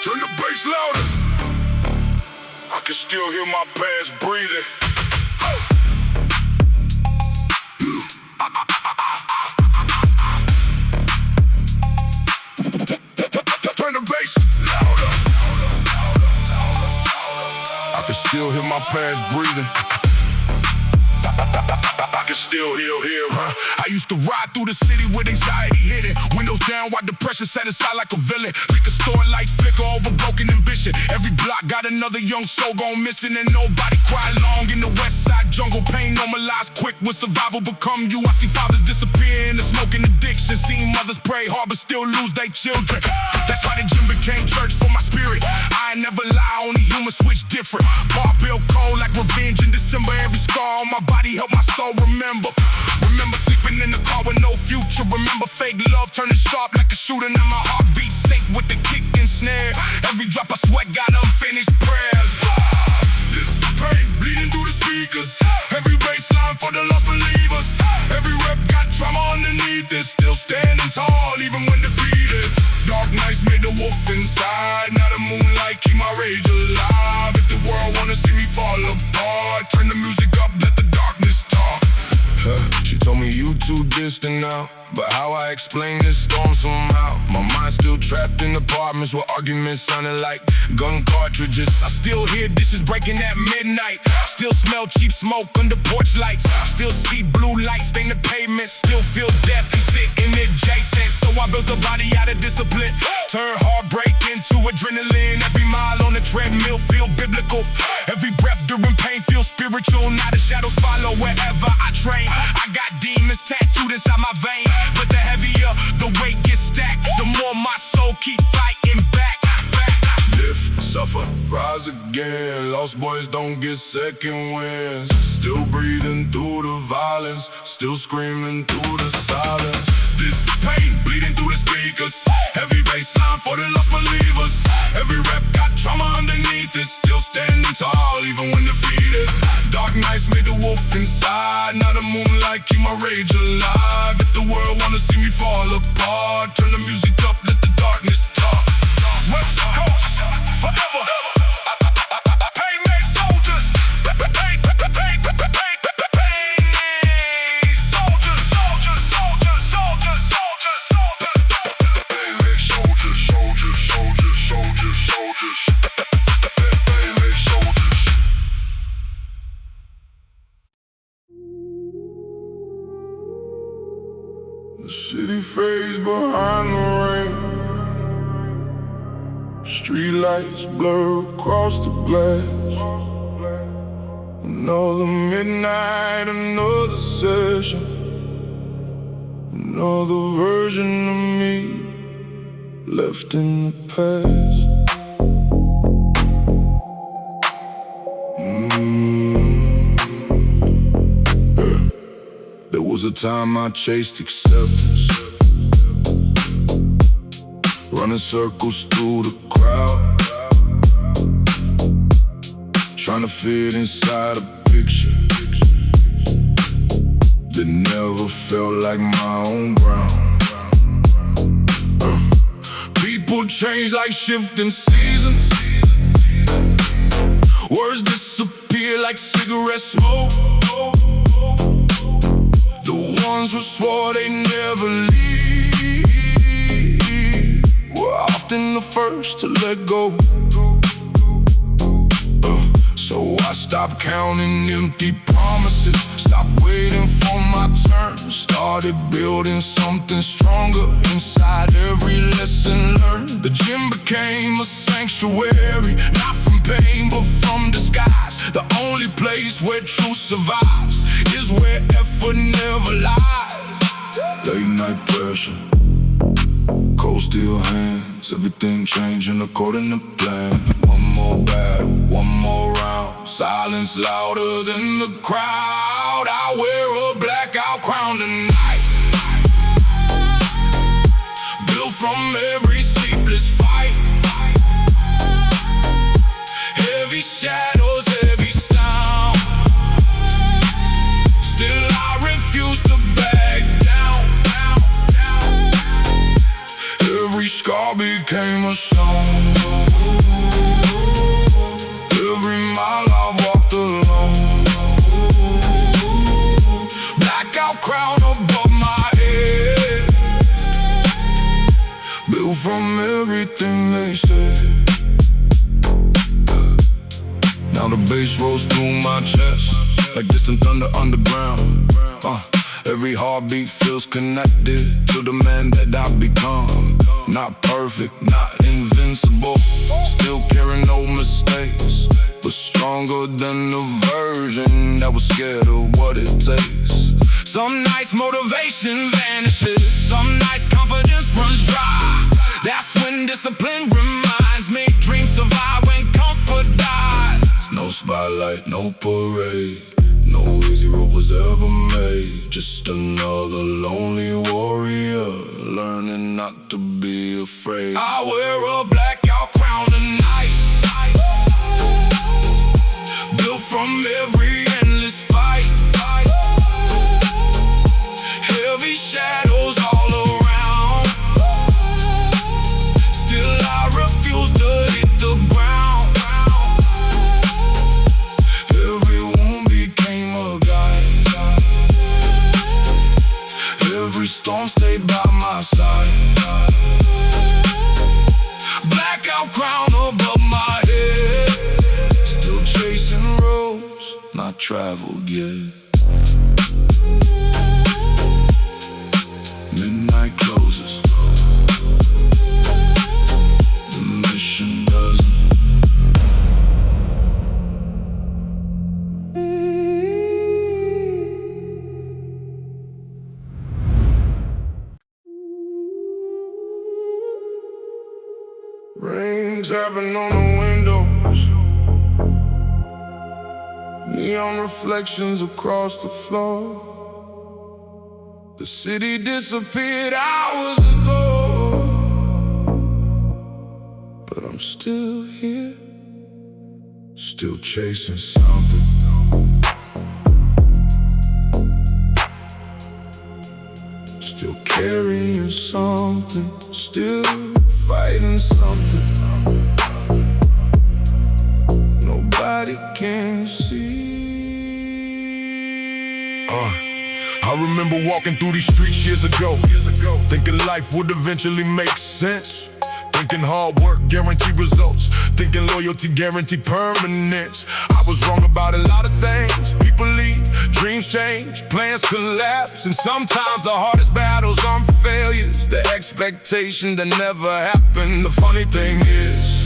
Turn the bass louder. I can still hear my pants breathing. Turn the bass louder. I can still hear my pants breathing. I can still hear. I used to ride through the city with anxiety hidden, windows down while depression set aside like a villain. Liquor store light flicker over broken ambition. Every block got another young soul gone missing, and nobody cried long in the west side jungle. Pain normalized quick when survival become you. I see fathers disappear in the smoking addiction, seen mothers pray hard but still lose their children. That's why the gym became church for my spirit. I ain't never lie, only humans switch different. Bar bill cold like revenge in December. Every scar on my body help my soul remember. Remember sleeping in the car with no future. Remember fake love turning sharp like a shooter. Now my heartbeat sync with the kick and snare. Every drop of sweat got unfinished prayers. This pain bleeding through the speakers. Every bass line for the lost believers. Every rep got trauma underneath it. Still standing tall even when defeated. Dark nights made the wolf inside. Now the moonlight keep my rage alive. If the world wanna see me fall apart, turn the music up, let the darkness talk. She told me you too distant now, but how I explain this storm somehow? My mind still trapped in apartments where arguments sounded like gun cartridges. I still hear dishes breaking at midnight. Still smell cheap smoke under porch lights. Still see blue lights stain the pavement. Still feel death and sitting adjacent. So I built a body out of discipline. Turn heartbreak into adrenaline. Every mile on the treadmill feel biblical. Every breath during pain feels spiritual. Now the shadows follow wherever I train. I got demons tattooed inside my veins, but the heavier the weight gets stacked, the more my soul keep fighting back. Live, suffer, rise again. Lost boys don't get second wins. Still breathing through the violence, still screaming through the silence. This pain bleeding through the speakers. Heavy bass line for the lost believers. Every rep got trauma underneath it. Still standing tall even when defeated. Dark nights made the wolf inside. Now the moonlight keep my rage alive. If the world wanna see me fall apart, turn the music up, let the darkness talk. West Coast, forever. Pain made soldiers. Pain soldiers, soldiers, soldiers, soldiers, soldiers. Pain made soldiers, soldiers, soldiers, soldiers, soldiers. Pain made soldiers. The city fades behind the rain. Streetlights blur across the glass. Another midnight, another session. Another version of me left in the past. There was a time I chased acceptance, running circles through the crowd, trying to fit inside a picture that never felt like my own ground. People change like shifting seasons. Words disappear like cigarette smoke. The ones who swore they never leave were often the first to let go. So I stopped counting empty promises, stopped waiting for my turn, started building something stronger inside every lesson learned. The gym became a sanctuary, not from pain but from disguise. The only place where truth survives is where effort never lies. Late night pressure, cold steel hands, everything changing according to plan. One more battle, one more round, silence louder than the crowd. I wear a blackout crown tonight, built from every sleepless fight. Heavy shadows, heavy sound. Still I refuse to back down. Every scar became a song. Every mile I walked alone. Blackout crown above my head, built from everything they said. Now the bass rolls through my chest. like distant thunder underground. Every heartbeat feels connected to the man that I've become. Not perfect, not invincible, still carrying no mistakes, but stronger than the version that was scared of what it takes. Some nights motivation vanishes, some nights confidence runs dry. That's when discipline reminds me dreams survive when comfort dies. No spotlight, no parade, no easy road was ever made. Just another lonely warrior, learning not to be afraid. I wear a blackout crown tonight, built from every endless fight. Heavy shadows all around, still I refuse to hit the ground. Every wound became a guide, every storm stayed by my side. Blackout crown above my head, still chasing roads not traveled yet. Midnight closes, the mission doesn't. Rain tapping on the windows, neon reflections across the floor. The city disappeared hours ago, but I'm still here, still chasing something. Still carrying something, still fighting something nobody can see. I remember walking through these streets years ago, thinking life would eventually make sense, thinking hard work guaranteed results, thinking loyalty guaranteed permanence. I was wrong about a lot of things. People leave, dreams change, plans collapse, and sometimes the hardest battles aren't failures, the expectation that never happened. The funny thing is,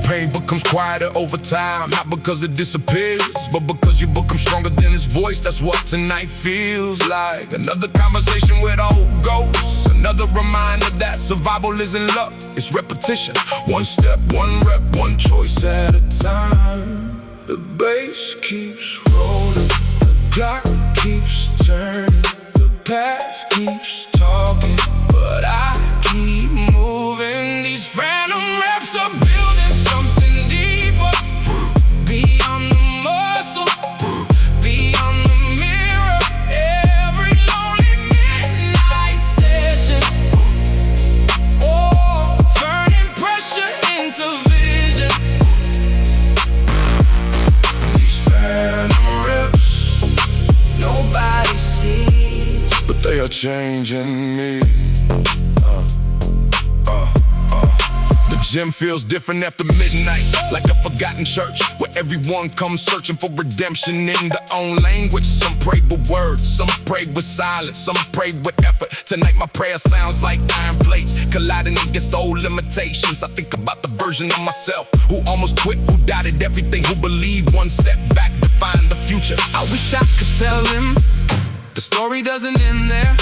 pain becomes quieter over time, not because it disappears, but because you become stronger than its voice. That's what tonight feels like. Another conversation with old ghosts, another reminder that survival isn't luck, it's repetition. One step, one rep, one choice at a time. The bass keeps rolling, the clock keeps turning, the past keeps talking, but I keep moving. These phantom reps are building something deeper, beyond the muscle, beyond the mirror. Every lonely midnight session, oh, turning pressure into vision. These phantom reps nobody sees, but they are changing me. The gym feels different after midnight, like a forgotten church where everyone comes searching for redemption in their own language. Some pray with words, some pray with silence, some pray with effort. Tonight my prayer sounds like iron plates colliding against old limitations. I think about the version of myself who almost quit, who doubted everything, who believed one setback defined the future. I wish I could tell him the story doesn't end there.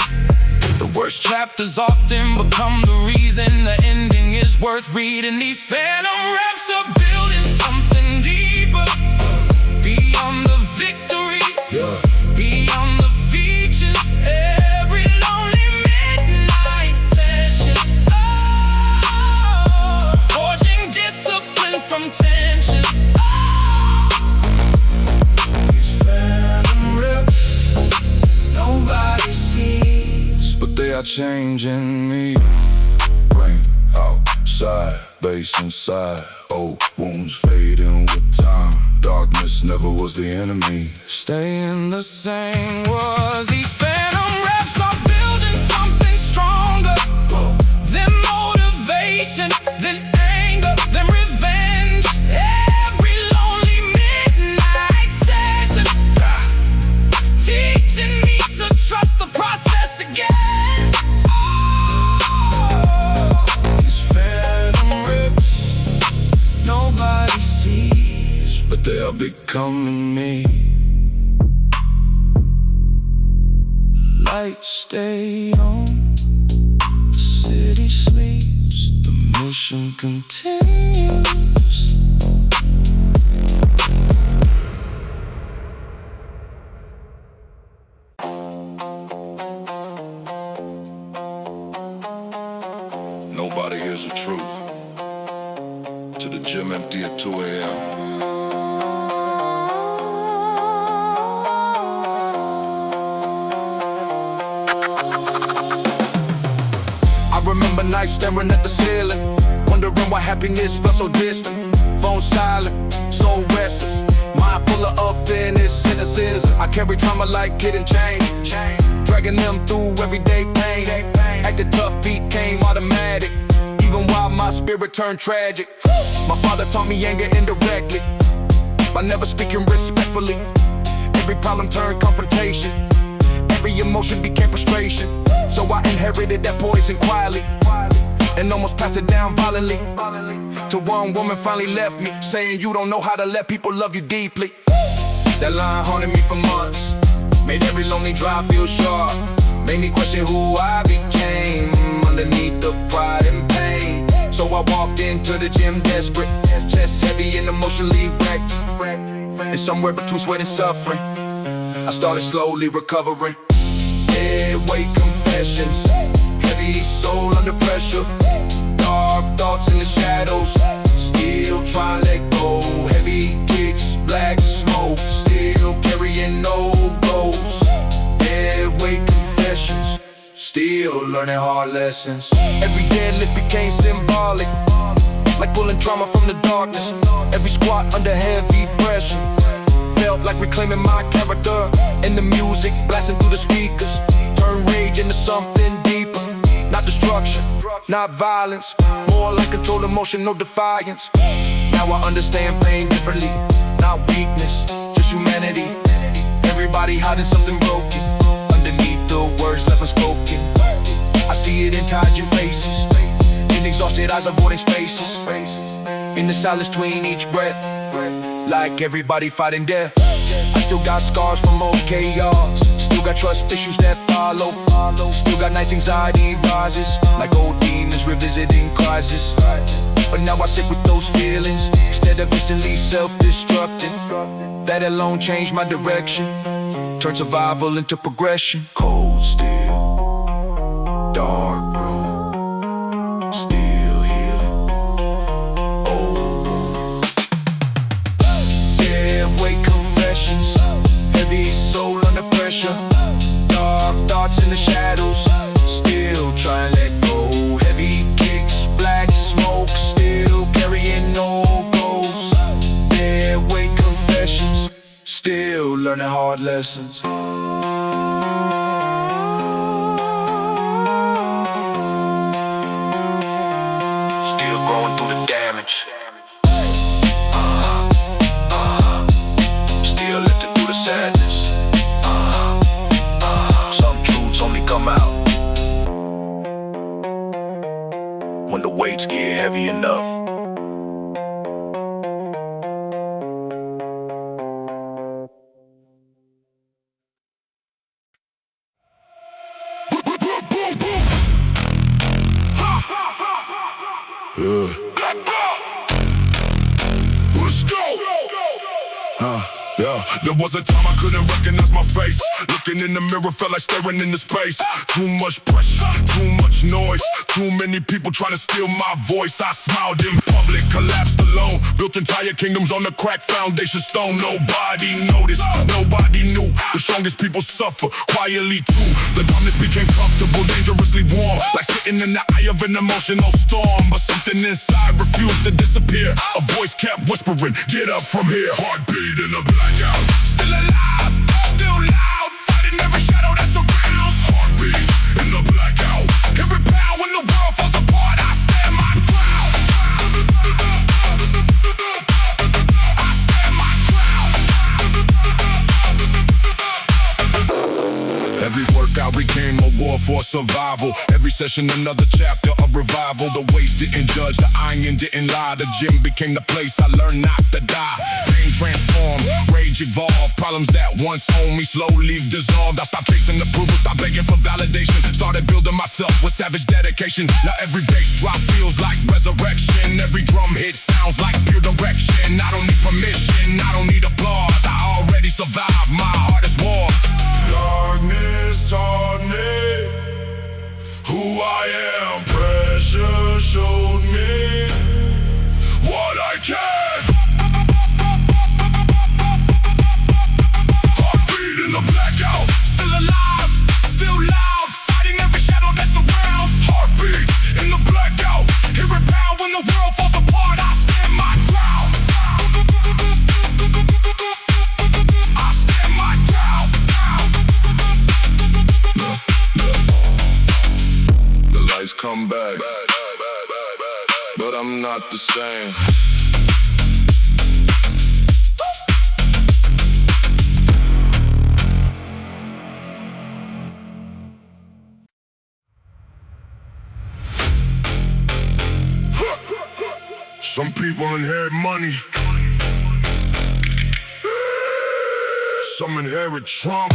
The worst chapters often become the reason the ending is worth reading. These phantom reps are building something deeper, beyond the victory, beyond the features. Every lonely midnight session, oh, forging discipline from tension. Oh, these phantom reps nobody sees, but they are changing me. Rain outside, bass inside, old wounds fading with time. Darkness never was the enemy, staying the same was. These phantom reps are building something stronger than motivation, than anger, than revenge. Every lonely midnight session, becoming me. Lights stay on, the city sleeps, the mission continues. Nobody hears the truth. To the gym empty at 2 a.m. I remember nights staring at the ceiling, wondering why happiness felt so distant. Phone silent, so restless, mind full of unfairness, cynicism. I carry trauma like hidden chain, dragging them through everyday pain. Acting tough became automatic, even while my spirit turned tragic. My father taught me anger indirectly, by never speaking respectfully. Every problem turned confrontation, every emotion became frustration. So I inherited that poison quietly, and almost passed it down violently, till one woman finally left me, saying you don't know how to let people love you deeply. That line haunted me for months, made every lonely drive feel sharp, made me question who I became, underneath the pride and pain. So I walked into the gym desperate, chest heavy and emotionally wrecked, and somewhere between sweat and suffering, I started slowly recovering. Deadweight confessions, heavy soul under pressure, dark thoughts in the shadows, still trying to let go. Heavy kicks, black smoke, still carrying no goals. Deadweight confessions, still learning hard lessons. Every deadlift became symbolic, like pulling trauma from the darkness. Every squat under heavy pressure felt like reclaiming my character. And the music blasting through the speakers turned rage into something deeper. Not destruction, not violence, more like controlled emotion, no defiance. Now I understand pain differently, not weakness, just humanity. Everybody hiding something broken underneath the words left unspoken. I see it in tired faces, in exhausted eyes avoiding spaces, in the silence between each breath, like everybody fighting death. I still got scars from old chaos, still got trust issues that follow, still got nights anxiety rises, like old demons revisiting crisis. But now I sit with those feelings, instead of instantly self-destructing. That alone changed my direction, turned survival into progression. Cold still, dark room, still healing, old wound. Deadweight confessions, heavy soul under pressure, dark thoughts in the shadows, still trying to let go. Heavy kicks, black smoke, still carrying no goals. Deadweight confessions, still learning hard lessons. Still going through the damage. Still lifting through the sadness. Some truths only come out when the weights get heavy enough. Let's go! Yeah, there was a time I couldn't recognize my face. Looking in the mirror felt like staring into space. Too much pressure, too much noise, too many people trying to steal my voice. I smiled in public, collapsed alone, built entire kingdoms on the cracked foundation stone. Nobody noticed, nobody knew. The strongest people suffer quietly too. The darkness became comfortable, dangerously warm, like sitting in the eye of an emotional storm. But something inside refused to disappear. A voice kept whispering, get up from here. Heartbeat in a blackout, still alive, still loud, fighting every shadow that surrounds. Heartbeat in the blackout, every pound when the world falls apart, I stand my ground. I stand my ground. Every workout became a war for survival. Every session another chapter of revival. The weights didn't judge, the iron didn't lie. The gym became the place I learned not to die. Pain transformed, rage evolved. Problems that once owned me slowly dissolved. I stopped chasing approval, stopped begging for validation. Started building myself with savage dedication. Now every bass drop feels like resurrection. Every drum hit sounds like pure direction. I don't need permission, I don't need applause. I already survived my hardest wars. Darkness taught me who I am. Pressure showed me what I can. Heartbeat in the blackout. Still alive, still loud, fighting every shadow that surrounds. Heartbeat in the blackout. Hear it pound when the world falls apart. I stand my ground. I stand my ground. The lights come back, but I'm not the same. Some people inherit money. Some inherit trauma.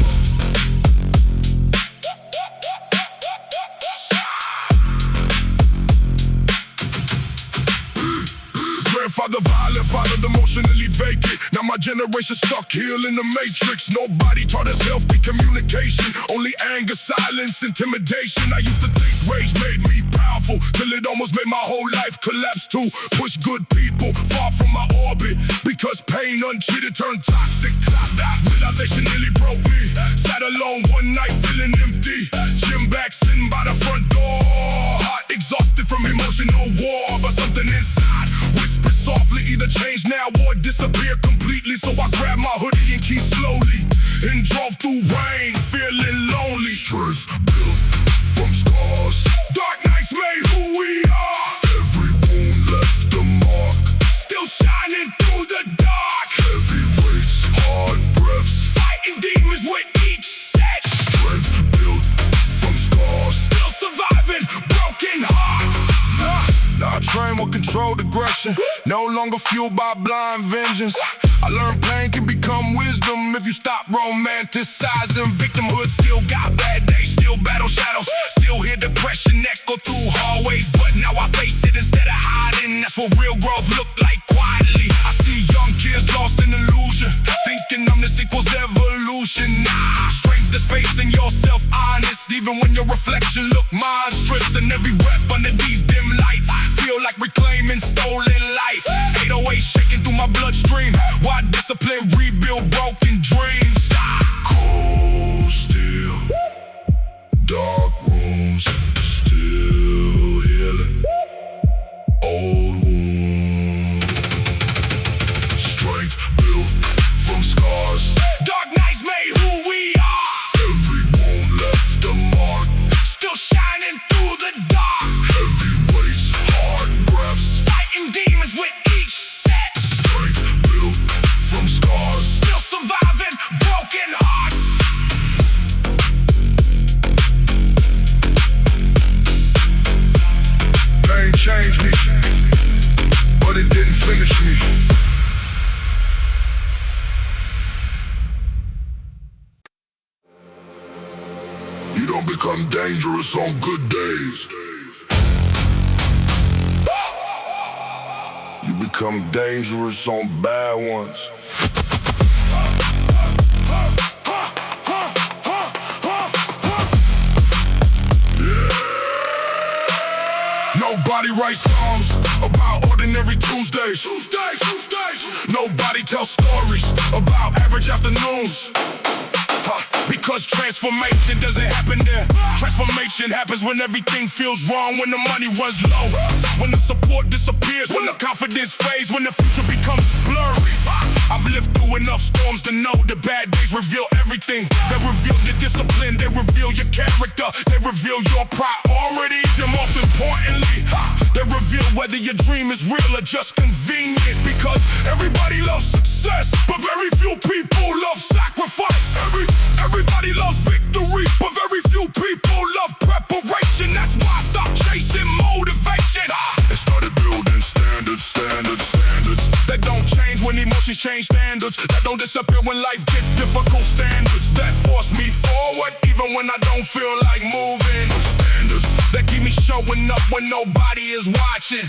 Grandfather violent, father emotionally vacant. Now my generation stuck here in the matrix. Nobody taught us healthy communication. Only anger, silence, intimidation. I used to think rage made me powerful, till it almost made my whole life collapse too. Push good people far from my orbit, because pain untreated turned toxic. That realization nearly broke me. Sat alone one night feeling empty. Gym back sitting by the front door. Heart exhausted from emotional war, but something inside whispered softly, either change now or disappear completely. So I grabbed my hoodie and key slowly and drove through rain, feeling lonely. Strength built from scars. Dark nights made who we are. Every wound left a mark, still shining through the dark. Heavy weights, hard breaths, fighting demons with each set. Strength built from scars, still surviving broken hearts. Now I train with controlled aggression, no longer fueled by blind vengeance. I learned pain can become wisdom if you stop romanticizing. Victimhood still got bad days, still battle shadows, still hear depression echo through hallways. But now I face it instead of hiding. That's what real growth look like quietly. I see young kids lost in illusion, thinking numbness equals evolution. Nah, strength is facing yourself honest, even when your reflection look monstrous. And every rep under these dim lights feel like reclaiming stolen life. 808 shaking through my bloodstream. Why discipline rebuild broken dreams? Cold steel, dark rooms, still healing old wounds. Strength built from scars. Dark nights made who we are. Every wound left a mark, Still shining through the dark. heavy weights, hard breaths, Fighting demons with each set. strength built from scars. Still surviving broken hearts. Pain changed me, but it didn't finish me. You don't become dangerous on good days. You become dangerous on bad ones. Nobody writes songs about ordinary Tuesdays. Nobody tells stories about average afternoons. Because transformation doesn't happen there. Transformation happens when everything feels wrong, when the money runs low, when the support disappears, when the confidence fades, when the future becomes blurry. I've lived through enough storms to know the bad days reveal everything. They reveal your discipline, they reveal your character, they reveal your priorities, and most importantly, they reveal whether your dream is real or just convenient. Because everybody loves success, but very few people love sacrifice. Everybody loves victory, but very few people love preparation. That's why I stopped chasing motivation and started building standards that don't change when emotions change, standards that don't disappear when life gets difficult, standards that force me forward even when I don't feel like moving, standards that keep me showing up when nobody is watching,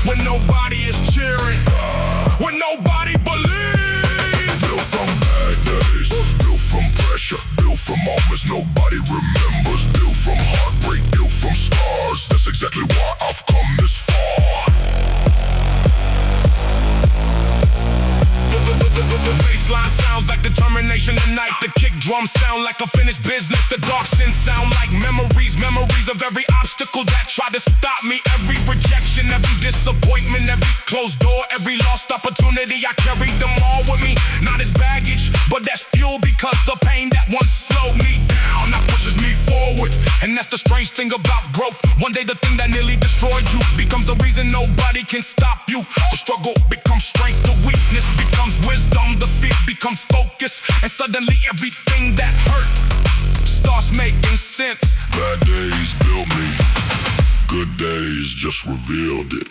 when nobody is cheering, when nobody believes. Built from bad days, built from pressure, built from moments nobody remembers, built from heartbreak, built from scars. That's exactly why I've come this far. The bassline sounds like determination tonight. The kick drum sound like a finished business. The dark synth sound like memories of every obstacle that tried to stop me. Every rejection, every disappointment, every closed door, every lost opportunity. I carried them all with me, not as baggage, but that's fuel, because the pain that once slowed me down now pushes me forward. And that's the strange thing about growth. One day the thing that nearly destroyed you becomes the reason nobody can stop you. The struggle becomes strength, the weakness becomes wisdom, the fear becomes focus, and suddenly everything that hurt starts making sense. Bad days built me, good days just revealed it.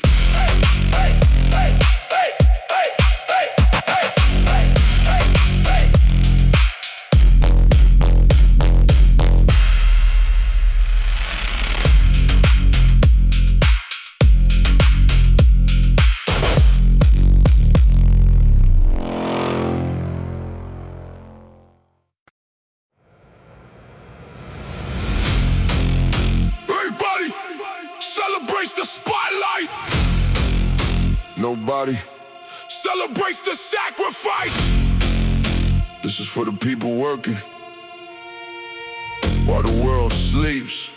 Celebrates the spotlight. Nobody Celebrates the sacrifice. This is for the people working while the world sleeps.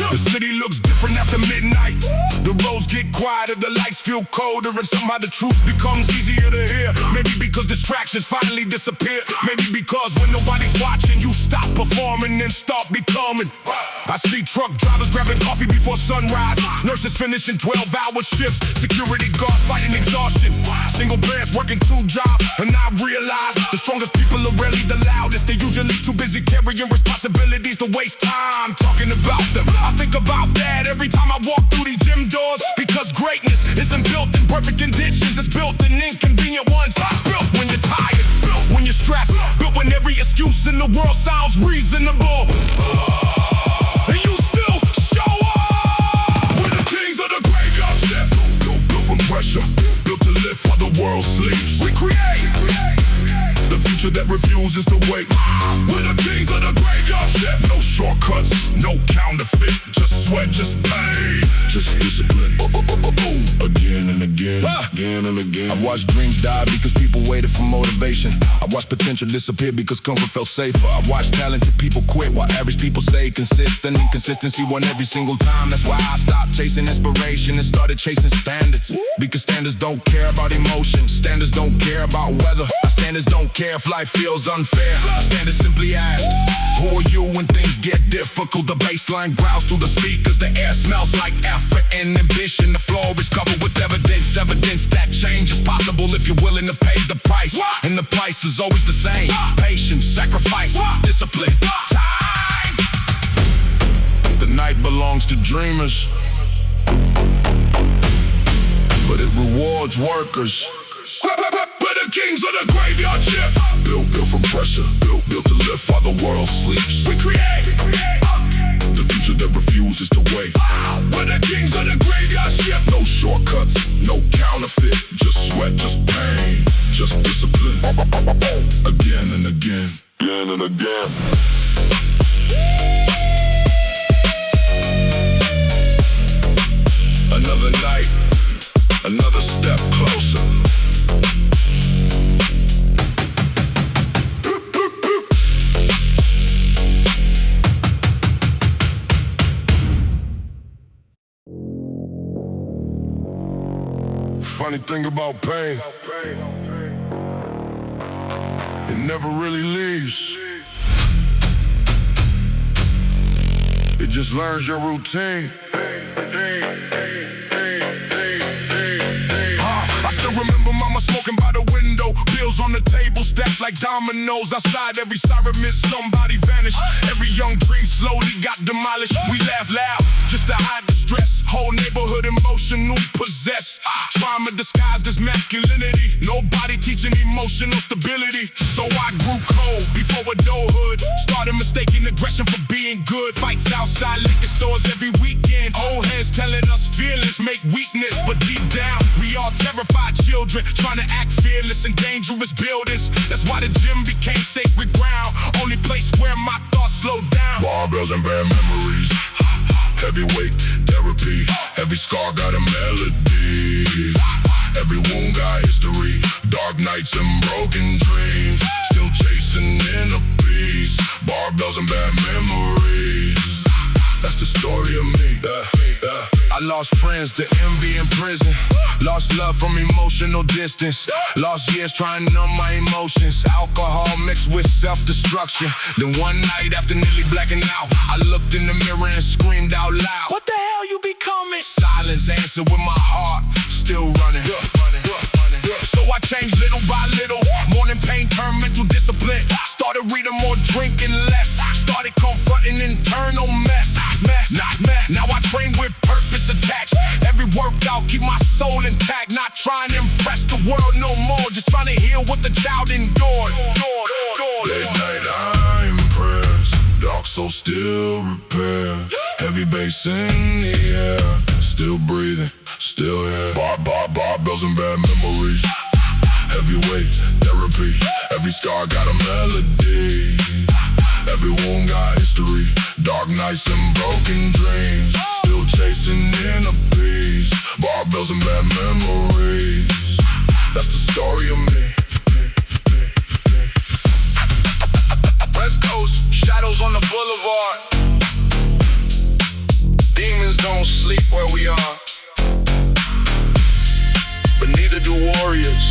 The city looks different after midnight. The roads get quieter, the lights feel colder, and somehow the truth becomes easier to hear. Maybe because distractions finally disappear. Maybe because when nobody's watching, you stop performing and start becoming. I see truck drivers grabbing coffee before sunrise, nurses finishing 12-hour shifts, security guards fighting exhaustion, single parents working 2 jobs. And I realize the strongest people are rarely the loudest. They're usually too busy carrying responsibilities to waste time talking about them. I think about that every time I walk through these gym doors, because greatness isn't built in perfect conditions, it's built in inconvenient ones. Built when you're tired, built when you're stressed, built when every excuse in the world sounds reasonable, and you still show up. We're the kings of the graveyard shift, built from pressure, built to live while the world sleeps. We create the future that refuses to wait. We're the kings of the graveyard shift. No shortcuts, no counterfeit, just sweat, just pain, just discipline. Again and again, again and again. I watched dreams die because people waited for motivation. I watched potential disappear because comfort felt safer. I watched talented people quit while average people stay consistent. Inconsistency won every single time. That's why I stopped chasing inspiration and started chasing standards. Because standards don't care about emotion, standards don't care about weather. Standards don't care if life feels unfair. Standards simply ask, who are you when things get difficult? The bassline growls through the speakers, the air smells like effort and ambition. The floor is covered with evidence that change is possible if you're willing to pay the price. And the price is always the same: patience, sacrifice, discipline, time. The night belongs to dreamers, but it rewards workers. We're the kings of the graveyard shift, built from pressure, built to live while the world sleeps. We create the future that refuses to wait. We're the kings of the graveyard shift. No shortcuts, no counterfeit, just sweat, just pain, just discipline. Again and again, again and again. Another night, another step closer. Funny thing about pain, it never really leaves. It just learns your routine. I still remember mama smoking by the window, bills on the table stacked like dominoes. Outside every siren missed, somebody vanished. Every young dream slowly got demolished. We laugh loud just to hide the stress. Whole neighborhood emotional possessed. Trauma disguised as masculinity. Nobody teaching emotional stability. So I grew cold before adulthood. Started mistaking aggression for being good. Fights outside liquor stores every weekend. Old heads telling us feelings make weakness, but deep down we all terrified children trying to act fearless in dangerous buildings. That's why the gym became sacred ground. Only place where my thoughts slowed down. Barbells and bad memories. Heavyweight therapy. Every scar got a melody. Every wound got history. Dark nights and broken dreams. Still chasing inner peace. Barbells and bad memories. That's the story of me. I lost friends to envy in prison. Lost love from emotional distance. Lost years trying to numb my emotions. Alcohol mixed with self-destruction. Then one night after nearly blacking out, I looked in the mirror and screamed out loud, "What the hell you becoming?" Silence answered with my heart still running. So I changed little by little. Morning pain turned mental discipline. Started reading more, drinking less. Started confronting internal mess. Now I train with purpose attached. Every workout keep my soul intact. Not trying to impress the world no more. Just trying to heal what the child endured. Late night I'm impressed. Dark soul still repaired. Heavy bass in the air. Still breathing, still here. Barbells and bad memories. Heavyweight therapy. Every scar got a melody. Every wound got history. Dark nights and broken dreams. Still chasing inner peace. Barbells and bad memories. That's the story of me. West Coast, shadows on the boulevard. Demons don't sleep where we are, but neither do warriors.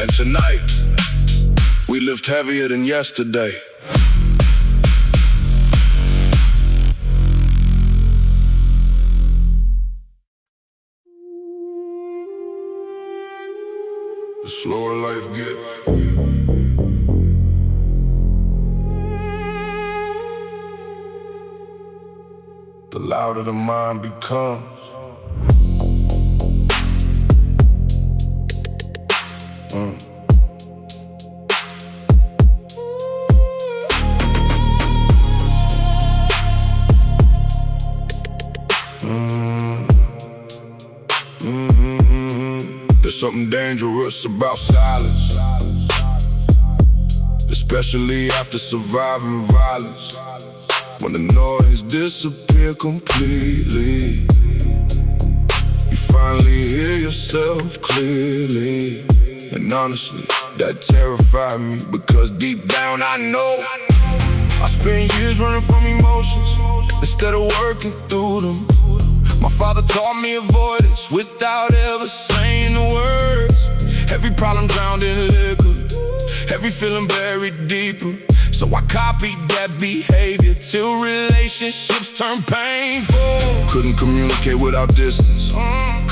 And tonight, we lift heavier than yesterday. The slower life get, the louder the mind becomes. there's something dangerous about silence, especially after surviving violence. When the noise disappears completely, you finally hear yourself clearly. And honestly, that terrified me, because deep down I know I spent years running from emotions instead of working through them. My father taught me avoidance without ever saying the words. Every problem drowned in liquor, every feeling buried deeper. So I copied that behavior till relationships turned painful. Couldn't communicate without distance,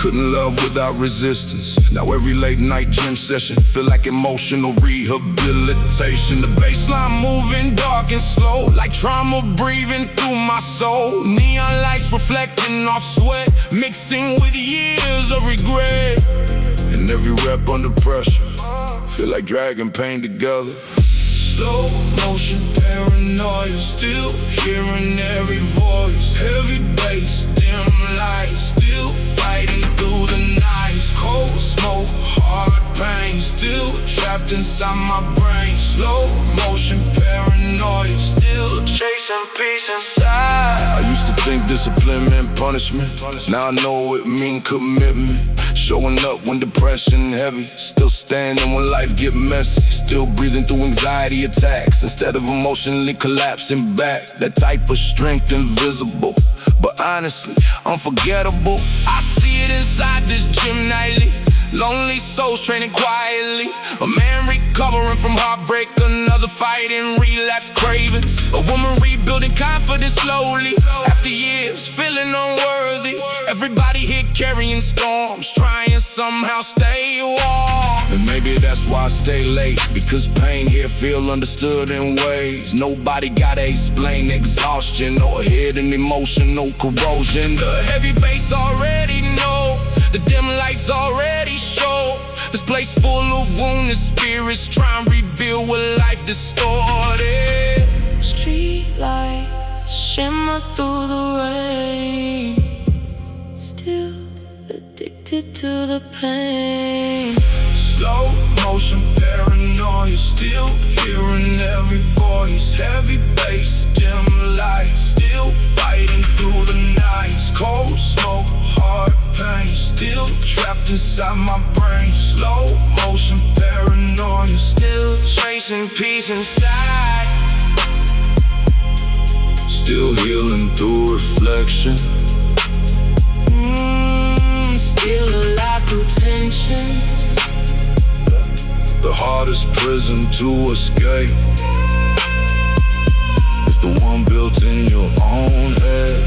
couldn't love without resistance. Now every late night gym session feel like emotional rehabilitation. The baseline moving dark and slow, like trauma breathing through my soul. Neon lights reflecting off sweat, mixing with years of regret. And every rep under pressure feel like dragging pain together. Slow motion paranoia, still hearing every voice. Heavy bass, dim lights, still fighting through the nights. Cold smoke, hard pain, still trapped inside my brain. Slow motion paranoia, still chasing peace inside. I used to think discipline meant punishment, now I know it mean commitment. Showing up when depression heavy, still standing when life get messy. Still breathing through anxiety attacks instead of emotionally collapsing back. That type of strength invisible, but honestly unforgettable. I see it inside this gym nightly, Lonely souls training quietly. A man recovering from heartbreak, another fighting relapse cravings. A woman rebuilding confidence slowly after years feeling unworthy. Everybody here carrying storms, trying somehow stay warm. And maybe that's why I stay late, because pain here feel understood in ways nobody gotta explain. Exhaustion or hidden emotional corrosion. The heavy bass already know, the dim lights already show. This place full of wounded spirits trying to rebuild what life distorted. Street lights shimmer through the rain, still addicted to the pain. Slow motion paranoia, still hearing every voice. Heavy bass, dim lights, still fighting through the nights. Cold smoke, hard pain, still trapped inside my brain. Slow motion paranoia, still chasing peace inside. Still healing through reflection. Still alive through tension. The hardest prison to escape is the one built in your own head.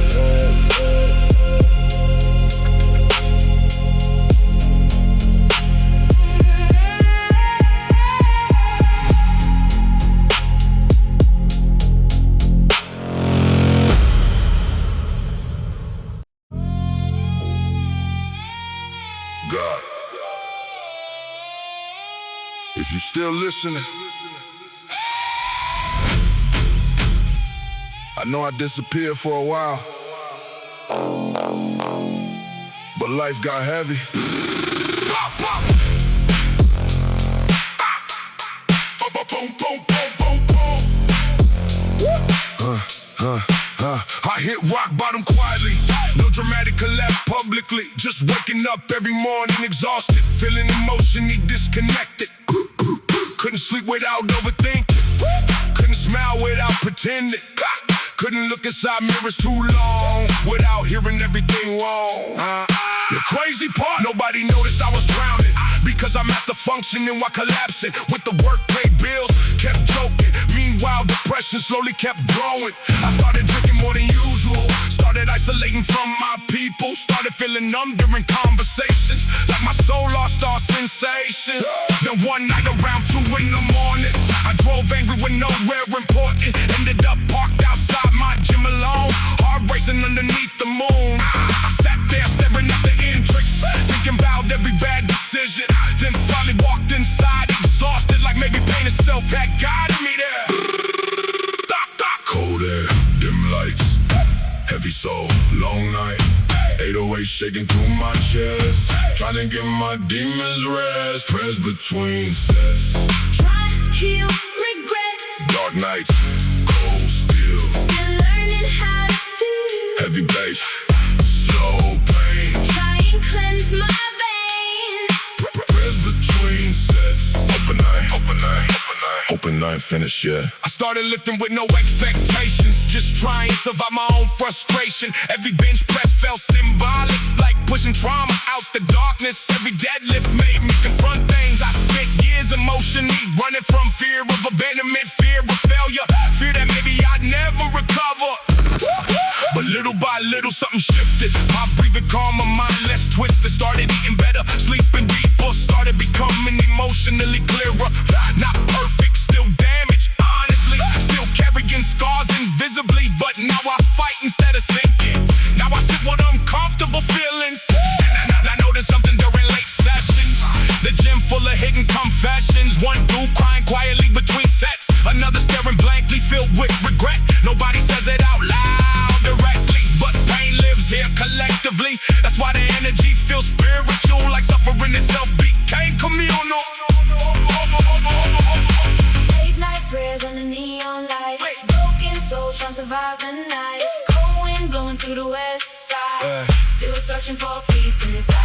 God, if you still listening, I know I disappeared for a while, but life got heavy. I hit rock bottom quietly, no dramatic collapse publicly. Just waking up every morning exhausted, feeling emotionally disconnected. Couldn't sleep without overthinking, couldn't smile without pretending, couldn't look inside mirrors too long without hearing everything wrong. The crazy part, nobody noticed I was drowning, because I mastered functioning while collapsing. With the work paid bills, kept joking. Meanwhile, depression slowly kept growing. I started drinking more than usual, started isolating from my people, started feeling numb during conversations, like my soul lost all sensation. Then one night around 2 in the morning, I drove angry with nowhere important. Ended up parked outside my gym alone, heart racing underneath the moon. I sat there staring at the entrance, thinking about every bad decision. Then finally walked inside, exhausted, like maybe pain itself had guided me there. Cold air, dim lights, heavy soul, long night. 808 shaking through my chest, trying to get my demons rest. Press between sets, Trying to heal regrets, dark nights, cold steel, still learning how to feel. heavy bass, slow pain. Try and cleanse my veins. Press between sets, open night, open night, open night, open night, finish, yeah. I started lifting with no expectations, just trying to survive my own frustration. Every bench press felt symbolic, like pushing trauma out the darkness. Every deadlift made me confront things. I spent years emotionally running from fear of abandonment, fear of failure, fear that maybe I'd never recover. But little by little something shifted, my breathing calmer, mind less twisted. Started eating better, sleeping deeper, started becoming emotionally clearer. Not perfect, still damaged, honestly, still carrying scars invisibly. But now I fight instead of sinking. Now I sit with uncomfortable feelings, and I noticed something during late sessions. The gym full of hidden confessions. One dude crying quietly between sets, another staring blankly, filled with regret. Nobody says it out loud directly, but pain lives here collectively. That's why the energy feels spiritual, like suffering itself became communal. Late night prayers under neon lights, broken souls trying to survive the night. Cold wind blowing through the west side, still searching for peace inside.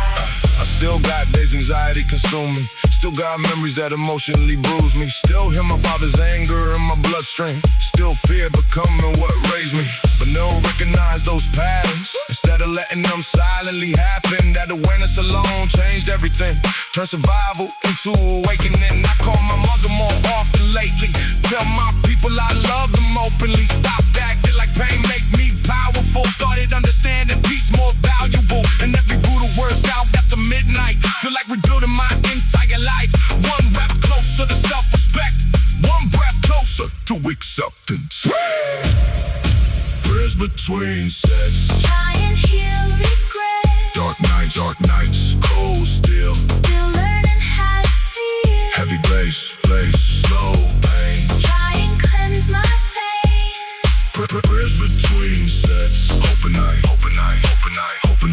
I still got days anxiety consuming, still got memories that emotionally bruise me. Still hear my father's anger in my bloodstream, still fear becoming what raised me. But no, recognize those patterns. Instead of of letting them silently happen. That awareness alone changed everything. Turned survival into awakening. I call my mother more often lately. Tell my people I love them openly. Stop acting like pain make me powerful. Started understanding peace more valuable. And every brutal workout after midnight feel like rebuilding my entire life. One rep closer to self-respect. One breath closer to acceptance. Prayers between sets. Try and heal regret. Dark nights, cold still. Still learning how to feel. Heavy bass, slow pain. Try and cleanse my veins. Prayers between sets. Hoping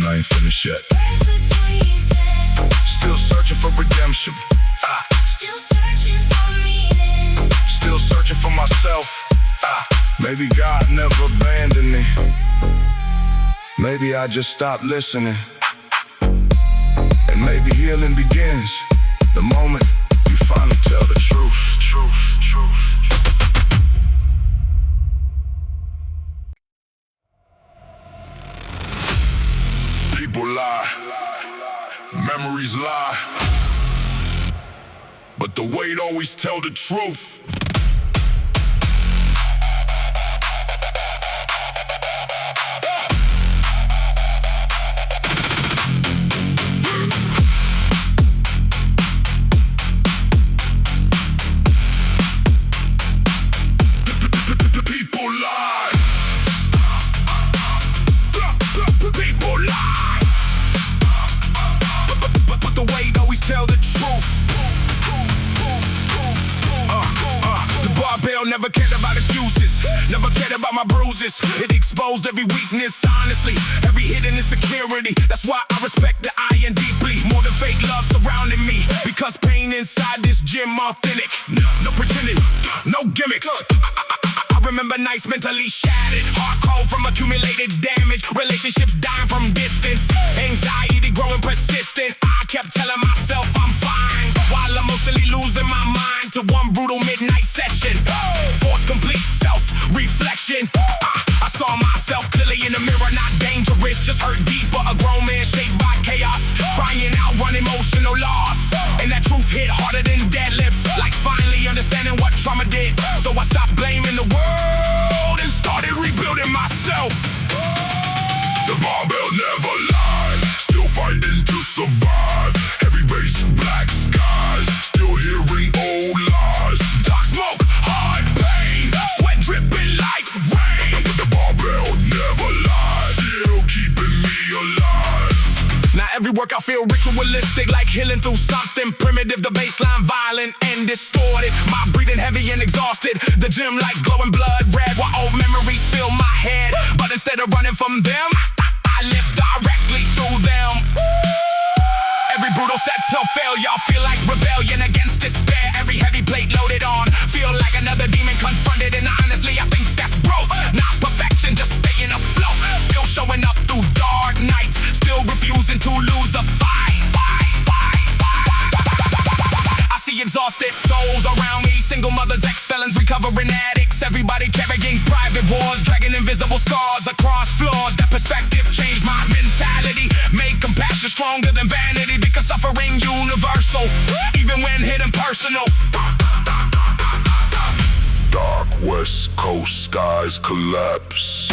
I finish yet. Prayers between sets. Still searching for redemption. Still searching for meaning. Still searching for myself. Maybe God never abandoned me. Maybe I just stopped listening. And maybe healing begins the moment you finally tell the truth. People lie, memories lie, but the weight always tell the truth. Never cared about excuses, never cared about my bruises. It exposed every weakness, honestly, every hidden insecurity. That's why I respect the iron deeply, more than fake love surrounding me. Because pain inside this gym authentic, no pretending, no gimmicks. I remember nights mentally shattered, heart cold from accumulated damage, relationships dying from distance, anxiety growing persistent. I kept telling myself I'm fine, while emotionally losing my mind to one brutal midnight session. Force complete self-reflection. I saw myself clearly in the mirror, not dangerous, just hurt deeper. A grown man shaped by chaos, trying to outrun emotional loss. And that truth hit harder than deadlifts, like finally understanding what trauma did. So I stopped blaming the world and started rebuilding myself. The barbell never lied, still fighting to survive. Heavy bass, black skies, still hearing old lies. Dark smoke, hard pain, sweat dripping like rain. But the barbell never lied, still keeping me alive. Now every workout feel ritualistic, like healing through something primitive. The baseline violent and distorted, my breathing heavy and exhausted. The gym lights glowing blood red, while old memories fill my head. But instead of running from them, I live directly through them. Every brutal set till failure, feel like rebellion against despair. Every heavy plate loaded on, feel like another demon confronted. And honestly, I think that's growth, not perfection, just staying afloat. Still showing up through dark nights, still refusing to lose the fight. I see exhausted souls around me, single mothers, ex-felons, recovering addicts. Everybody carrying private wars, dragging invisible scars across floors. That perspective changed my mentality, made compassion stronger than vanity. Because suffering universal, even when hidden personal. Dark west coast skies collapse,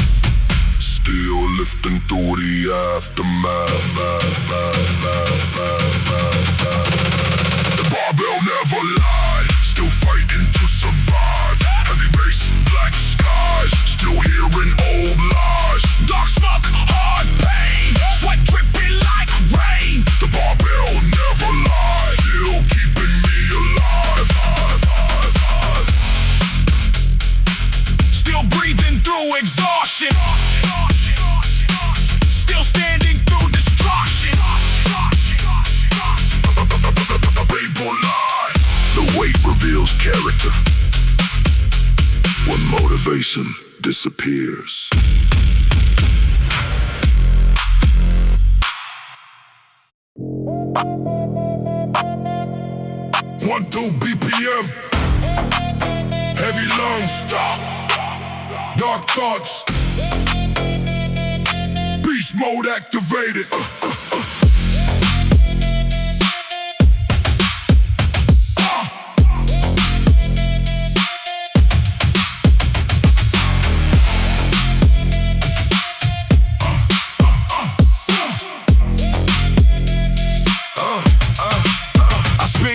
still lifting through the aftermath. The barbell never lied, still fighting to survive. Heavy bass, black skies, still hearing old lies. Dark smoke, hard pain, sweat dripping like rain. The barbell never lied, still keeping me alive. Still breathing through exhaustion, still standing through destruction. People lie, the weight reveals character when motivation disappears. 1-2 BPM, heavy lungs, stop. Dark thoughts, beast mode. mode activated.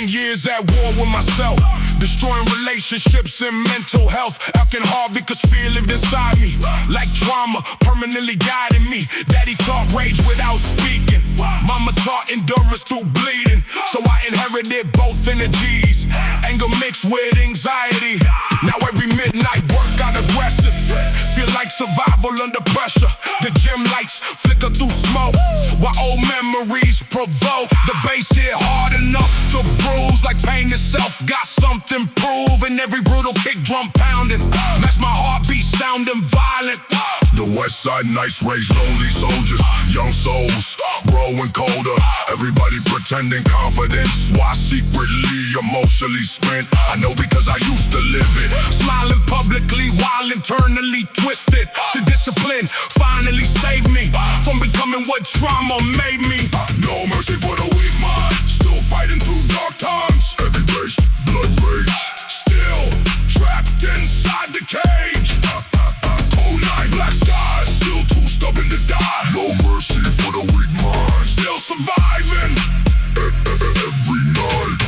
Years at war with myself, destroying relationships and mental health. Acting hard because fear lived inside me, like trauma permanently guiding me. Daddy taught rage without speaking, mama taught endurance through bleeding. So I inherited both energies, anger mixed with anxiety. Now every midnight work got aggressive, feel like survival under pressure. The gym lights flicker through smoke, while old memories provoke. The bass hit hard enough to bruise, like pain itself got something proven. Every brutal kick drum pounding, match my heartbeat sounding violent. The West Side Nights raised lonely soldiers, young souls growing colder. Everybody pretending confidence, why secretly emotionally spent? I know because I used to live it, smiling publicly while internally twisted. The discipline finally saved me from becoming what trauma made me. No mercy for the weak mind, still fighting through dark times. Heavy bass, blood rage, still trapped inside the cage. Cold night, black skies, still too stubborn to die. No mercy for the weak mind, still surviving every night.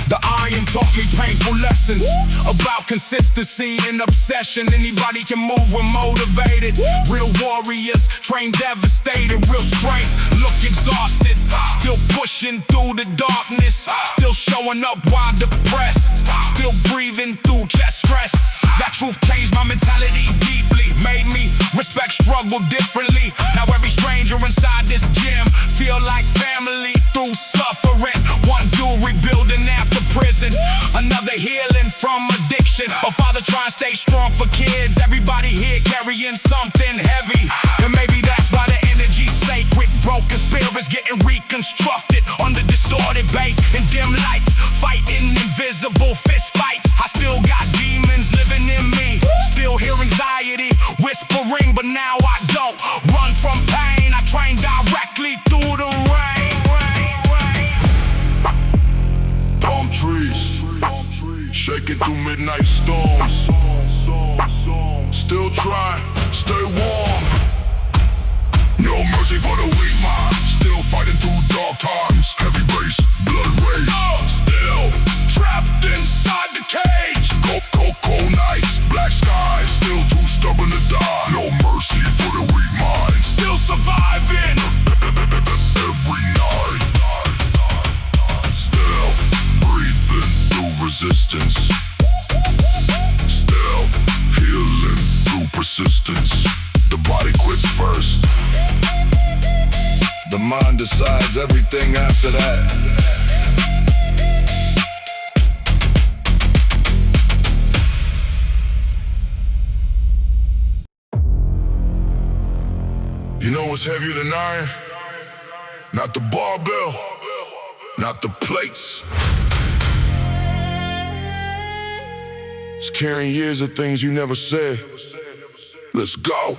The iron taught me painful lessons about consistency and obsession. Anybody can move when motivated. Real warriors train devastated. Real strength, look exhausted. Still pushing through the darkness. Still showing up while depressed. Still breathing through chest stress. That truth changed my mentality deeply, made me respect struggle differently. Now every stranger inside this gym feel like family through suffering. One dude rebuilding after prison, another healing from addiction. A father trying to stay strong for kids. Everybody here carrying something heavy, and maybe that's why the energy's sacred. Broken spirits getting reconstructed under distorted bass and dim lights, fighting invisible fist fights. I still got demons living in me, still hear anxiety whispering, but now I don't run from pain. I train directly through the rain. Palm trees, shaking through midnight storms. Still try, stay warm. No mercy for the weak mind, still fighting through dark times. Heavy bass, blood rage, still trapped inside the cage. Cold nights, black skies, still too stubborn to die. No mercy for the weak mind, still surviving every night. Still breathing through resistance, still healing through persistence. The body quits first, the mind decides everything after that. You know what's heavier than iron? Not the barbell, not the plates. It's carrying years of things you never said. Let's go.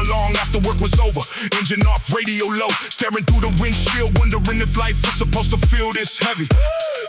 Long after work was over, engine off, radio low, staring through the windshield, wondering if life was supposed to feel this heavy.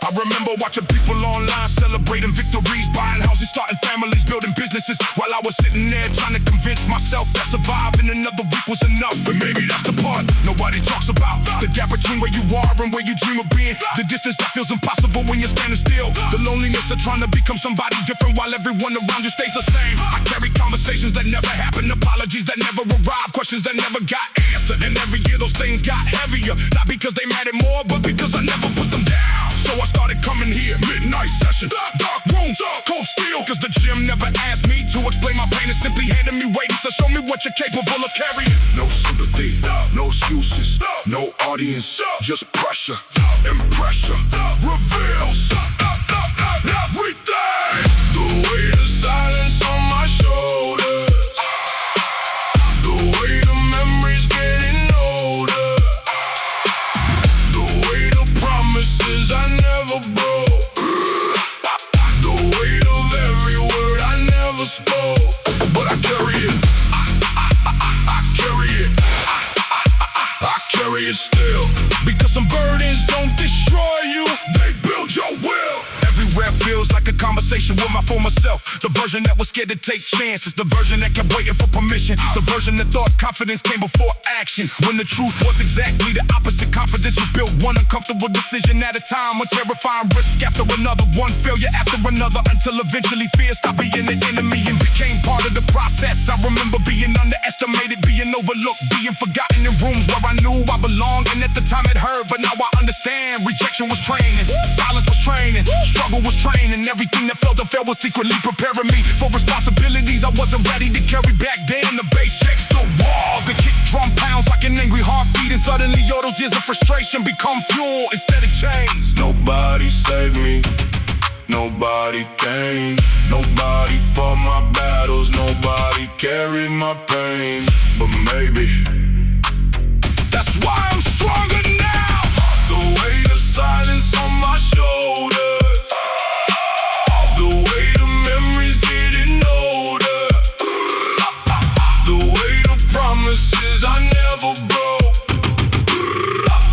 I remember watching people online celebrating victories, buying houses, starting families, building businesses, while I was sitting there trying to convince myself that surviving another week was enough. And maybe that's the part nobody talks about, the gap between where you are and where you dream of being, the distance that feels impossible when you're standing still, the loneliness of trying to become somebody different while everyone around you stays the same. I carry conversations that never happened, apologies that never arrived, questions that never got answered, and every year those things got heavier, not because they mattered more, but because I never put them down. So I started coming here, midnight session, dark rooms, cold steel, cause the gym never asked me to explain my pain, it simply handed me weight, so show me what you're capable of carrying. No sympathy, no excuses, no audience, just pressure and pressure reveals everything. The weight of silence myself. The version that was scared to take chances. The version that kept waiting for permission. The version that thought confidence came before action. When the truth was exactly the opposite. Confidence was built one uncomfortable decision at a time. One terrifying risk after another. One failure after another. Until eventually fear stopped being the enemy and became part of the process. I remember being underestimated, being overlooked, being forgotten in rooms where I knew I belonged. And at the time it hurt, but now I understand. Rejection was training, silence was training, struggle was training. Everything that felt unfair was secretly preparing me for responsibilities I wasn't ready to carry back then. The bass shakes the walls, the kick drum pounds like an angry heartbeat. And suddenly all those years of frustration become fuel instead of change. Nobody saved me, nobody came, nobody fought my battles, nobody carried my pain. But maybe that's why I'm stronger now. the weight of silence on my shoulders, the weight of memories getting older, the weight of promises I never broke,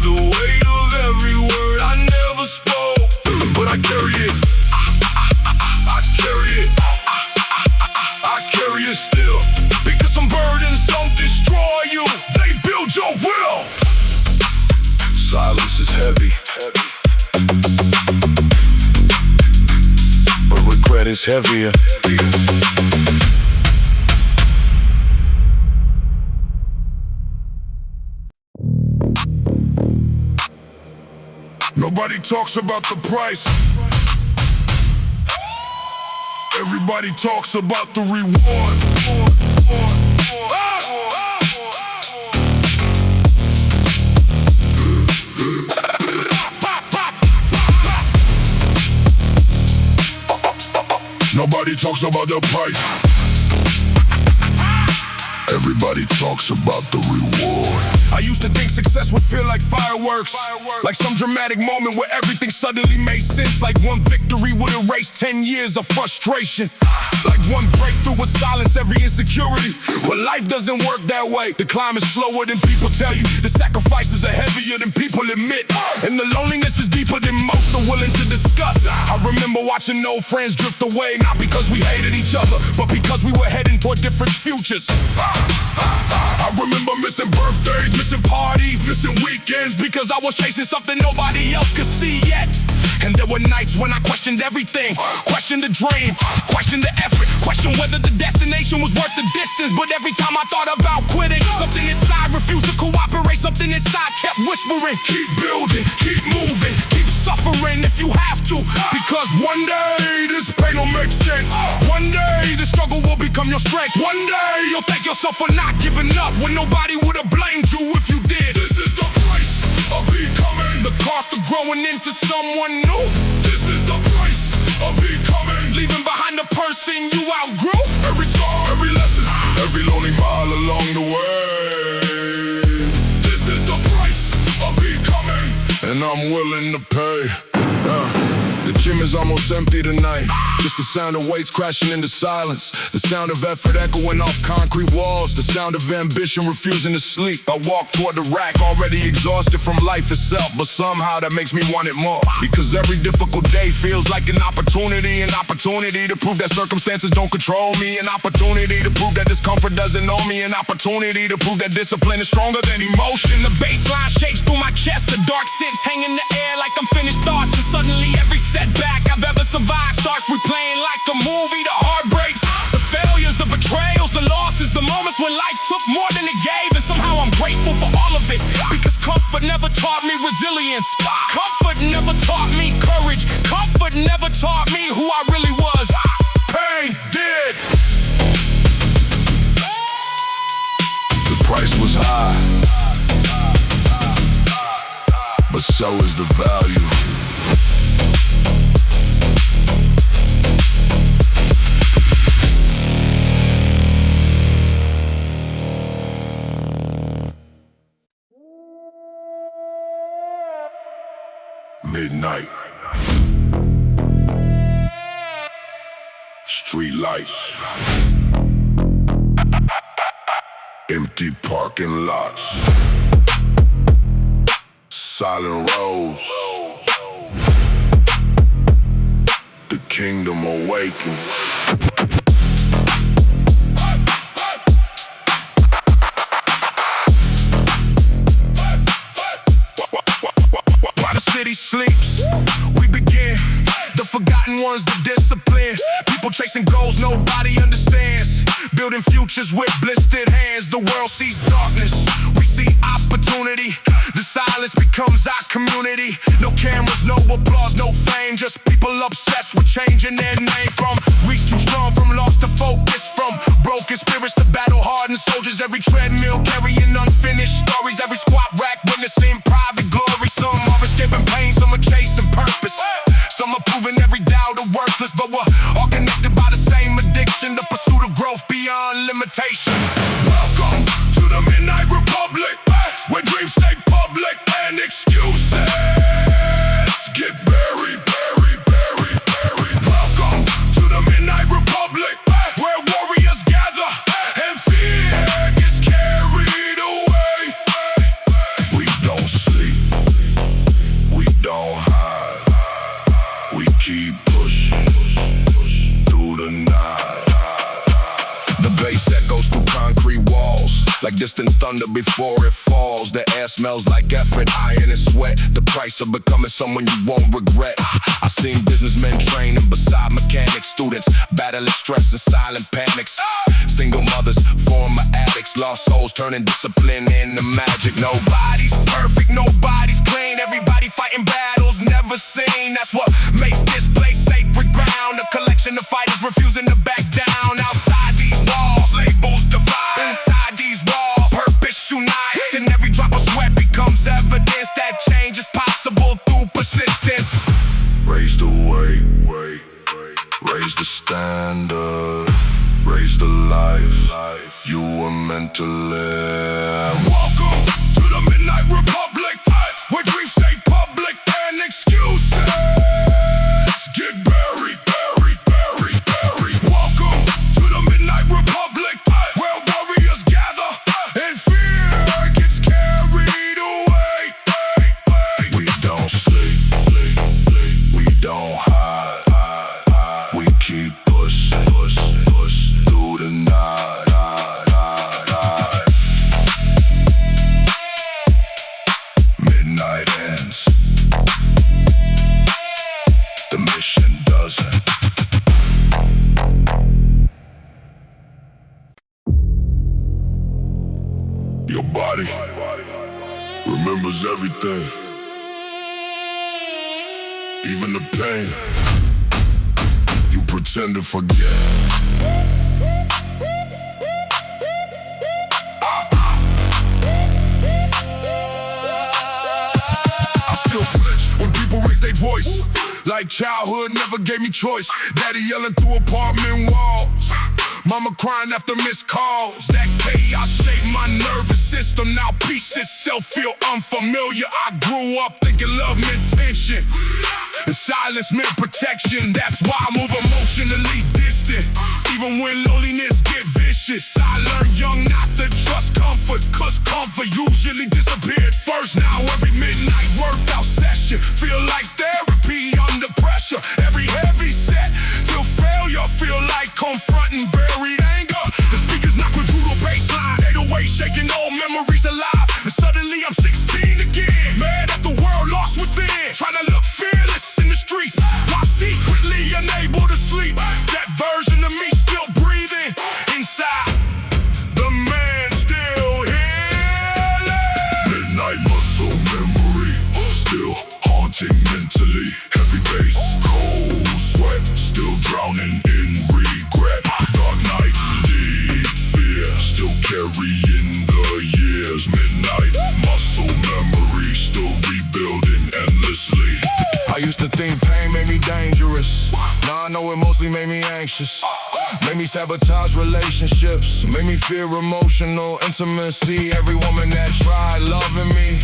the weight of every word I never spoke. But I carry it, I carry it, I carry it still. Because some burdens don't destroy you, they build your will. Silence is heavy, but regret is heavier. Nobody talks about the price. Everybody talks about the reward. Nobody talks about the price. Everybody talks about the reward. I used to think success would feel like fireworks, like some dramatic moment where everything suddenly made sense. Like one victory would erase 10 years of frustration. Like one breakthrough would silence every insecurity. But life doesn't work that way. The climb is slower than people tell you. The sacrifices are heavier than people admit. And the loneliness is deeper than most are willing to discuss. I remember watching old friends drift away, not because we hated each other, but because we were heading toward different futures. I remember missing birthdays, missing parties, missing weekends, because I was chasing something nobody else could see yet. And there were nights when I questioned everything, questioned the dream, questioned the effort, questioned whether the destination was worth the distance. But every time I thought about quitting, something inside refused to cooperate. Something inside kept whispering, keep building, keep moving, keep suffering if you have to. Because one day this pain will make sense. One day the struggle will become your strength. One day you'll thank yourself for not giving up when nobody would have blamed you if you did. This is the price of becoming. The cost of growing into someone new. This is the price of becoming. Leaving behind the person you outgrew. Every scar, every lesson, every lonely mile along the way. This is the price of becoming, and I'm willing to pay. The gym is almost empty tonight. Just the sound of weights crashing into silence. The sound of effort echoing off concrete walls. The sound of ambition refusing to sleep. I walk toward the rack already exhausted from life itself, but somehow that makes me want it more. Because every difficult day feels like an opportunity. An opportunity to prove that circumstances don't control me. An opportunity to prove that discomfort doesn't know me. An opportunity to prove that discipline is stronger than emotion. The baseline shakes through my chest. The dark sits hang in the air like unfinished thoughts. And suddenly every setback I've ever survived starts replaying like a movie. The heartbreaks, the failures, the betrayals, the losses, the moments when life took more than it gave. And somehow I'm grateful for all of it, because comfort never taught me resilience. Comfort never taught me courage. Comfort never taught me who I really was. Pain did. The price was high, but so is the value. Midnight, street lights, empty parking lots, silent roads, the kingdom awakens. nobody understands. Building futures with blistered hands. The world sees darkness, we see opportunity. The silence becomes our community. No cameras, no applause, no fame. Just people obsessed with changing their name. From weak to strong, from lost to focus, from broken spirits to battle-hardened soldiers. Every treadmill carrying unfinished stories. Every squat rack witnessing private glory. Some are escaping pain, some are chasing purpose. Some are proving every doubt are worthless. But we're all connected by the same addiction, the pursuit of growth beyond limitation. Welcome to the Midnight Republic, where dreams stay public and excuses get buried, buried, buried, buried. Welcome to the Midnight Republic, where warriors gather and fear gets carried away. We don't sleep, we don't hide, we keep pushing through the night. The bass echoes through concrete walls, like distant thunder before it falls. The air smells like effort, iron and sweat. The price of becoming someone you won't regret. I've seen businessmen training beside mechanics, students battling stress and silent panics. Single mothers, former addicts, lost souls turning discipline into magic. Nobody's perfect, nobody's clean. Everybody fighting battles never seen. That's what makes this place sacred ground. A collection of fighters refusing to back down. Outside these walls, labels divide. Inside these walls, purpose unites. And every drop of sweat becomes evidence that change is possible through persistence. Raise the weight, raise the standard, raise the life you were meant to live. Welcome to the Midnight Republic, where dreams stay public and excuses get buried, buried, buried, buried. Welcome to the Midnight Republic, where warriors gather and fear gets carried away. We don't sleep, we don't hide, we keep pushing through the night. Midnight ends, the mission doesn't. Your body remembers everything, even the pain you pretend to forget. I still flinch when people raise their voice, like childhood never gave me choice. Daddy yelling through apartment walls, mama crying after missed calls. That chaos shaped my nervous system. Now peace itself feel unfamiliar. I grew up thinking love meant tension and silence meant protection. That's why I move emotionally distant, even when loneliness get vicious. I learned young not to trust comfort, cause comfort usually disappeared first. Now every midnight workout session feel like therapy under pressure. Every heavy set till failure feel like confronting buried anger. The speakers knock with brutal bassline, 808 shaking old memories alive. And suddenly I'm 16 again, mad at the world lost within, trying to look fearless in the streets while secretly unable to sleep. That version of me still breathing inside, the man still healing. Midnight muscle memory still haunting mentally. Heavy bass, cold sweat, still drowning in regret. Dark nights, deep fear, still carrying the years. Midnight muscle memory, still rebuilding endlessly. I used to think pain made me dangerous. Now I know it mostly made me anxious. Made me sabotage relationships, made me fear emotional intimacy. Every woman that tried loving me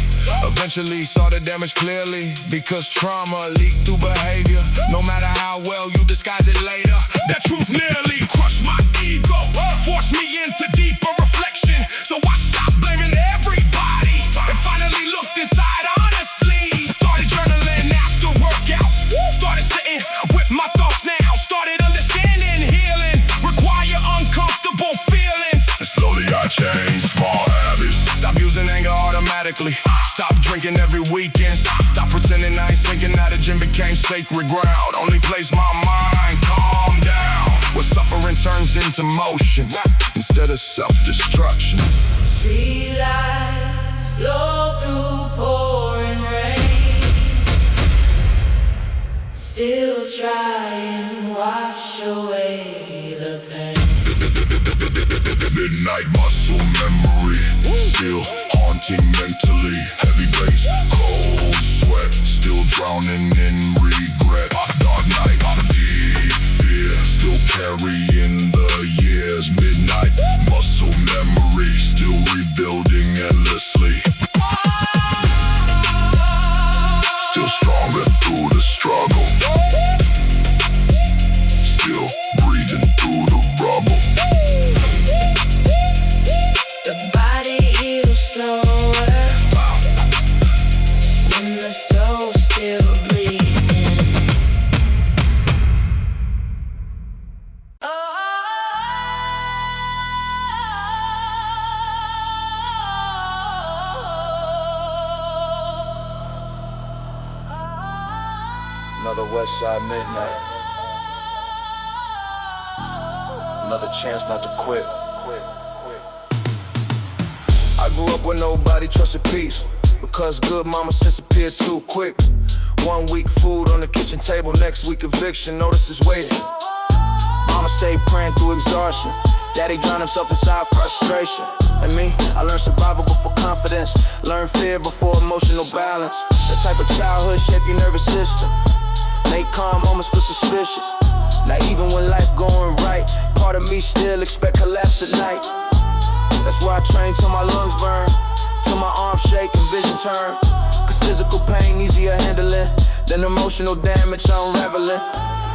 eventually saw the damage clearly, because trauma leaked through behavior. No matter how well you disguise it later, that truth nearly crushed my ego, forced me into deeper reflection. So I stopped blaming everybody and finally looked inside honestly. Started journaling after workouts, started sitting with my thoughts now. Started understanding healing require uncomfortable feelings. And slowly I changed small habits. Stop using anger automatically. Stop drinking every weekend. Stop pretending I ain't sinking. Now the gym became sacred ground. Only place my mind calm down. Where suffering turns into motion instead of self-destruction. Street lights glow through pouring rain, still try and wash away the pain. Midnight muscle memory, still haunting mentally. Heavy bass, cold sweat, still drowning in regret. Dark night, deep fear, still carrying the years. Midnight muscle memory, still rebuilding endlessly. Still stronger through the struggle, still breathing through the rubble. The body heals slower when the soul's still bleeding. Another West Side midnight. Another chance not to quit. I grew up with nobody trusted peace, because good mama disappeared too quick. 1 week food on the kitchen table, next week eviction, notice is waiting. Mama stayed praying through exhaustion. Daddy drowned himself inside frustration. And me, I learned survival before confidence, learned fear before emotional balance. The type of childhood shape your nervous system, make calm moments feel suspicious. Now even when life going right, part of me still expect collapse at night. That's why I train till my lungs burn, till my arms shake and vision turn. Cause physical pain easier handling than emotional damage unraveling.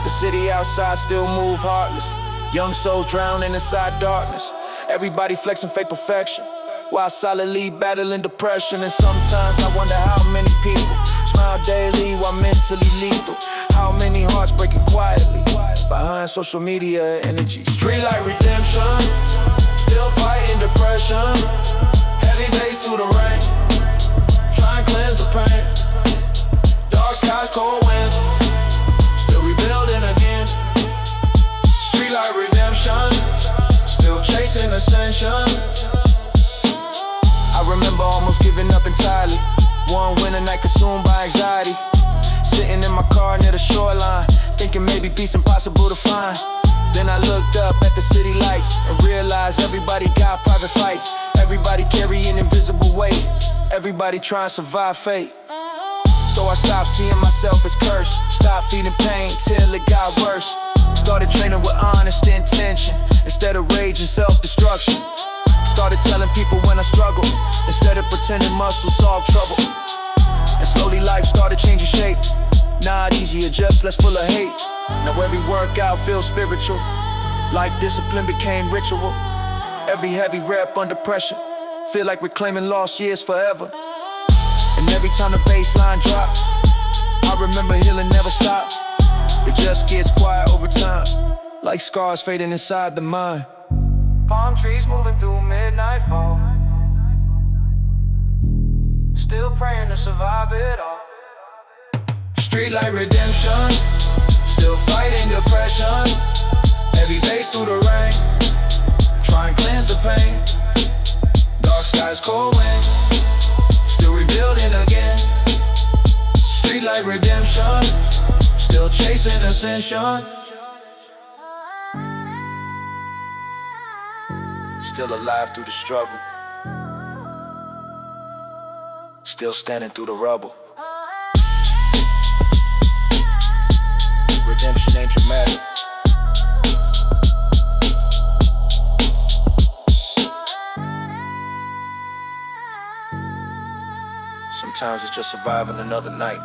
The city outside still move heartless, young souls drowning inside darkness. Everybody flexing fake perfection, while silently battling depression. And sometimes I wonder how many people smile daily while mentally lethal. How many hearts breaking quietly behind social media energy. Streetlight redemption, still fighting depression. Heavy days through the rain, try and cleanse the pain. Dark skies, cold winds, still rebuilding again. Streetlight redemption, still chasing ascension. I remember almost giving up entirely. One winter night consumed by anxiety, sitting in my car near the shoreline, thinking maybe peace impossible to find. Then I looked up at the city lights and realized everybody got private fights. Everybody carrying invisible weight, everybody trying to survive fate. So I stopped seeing myself as cursed, stopped feeding pain till it got worse. Started training with honest intention instead of rage and self-destruction. Started telling people when I struggle instead of pretending muscle solve trouble. And slowly life started changing shape, not easier, just less full of hate. Now every workout feels spiritual, like discipline became ritual. Every heavy rep under pressure, feel like reclaiming lost years forever. And every time the baseline drops, I remember healing never stopped. It just gets quiet over time, like scars fading inside the mind. Palm trees moving through midnight fall, still praying to survive it all. Streetlight redemption, still fighting depression. Heavy bass through the rain, try and cleanse the pain. Dark skies, cold wind, still rebuilding again. Streetlight redemption, still chasing ascension. Still alive through the struggle, still standing through the rubble. Redemption ain't dramatic, sometimes it's just surviving another night.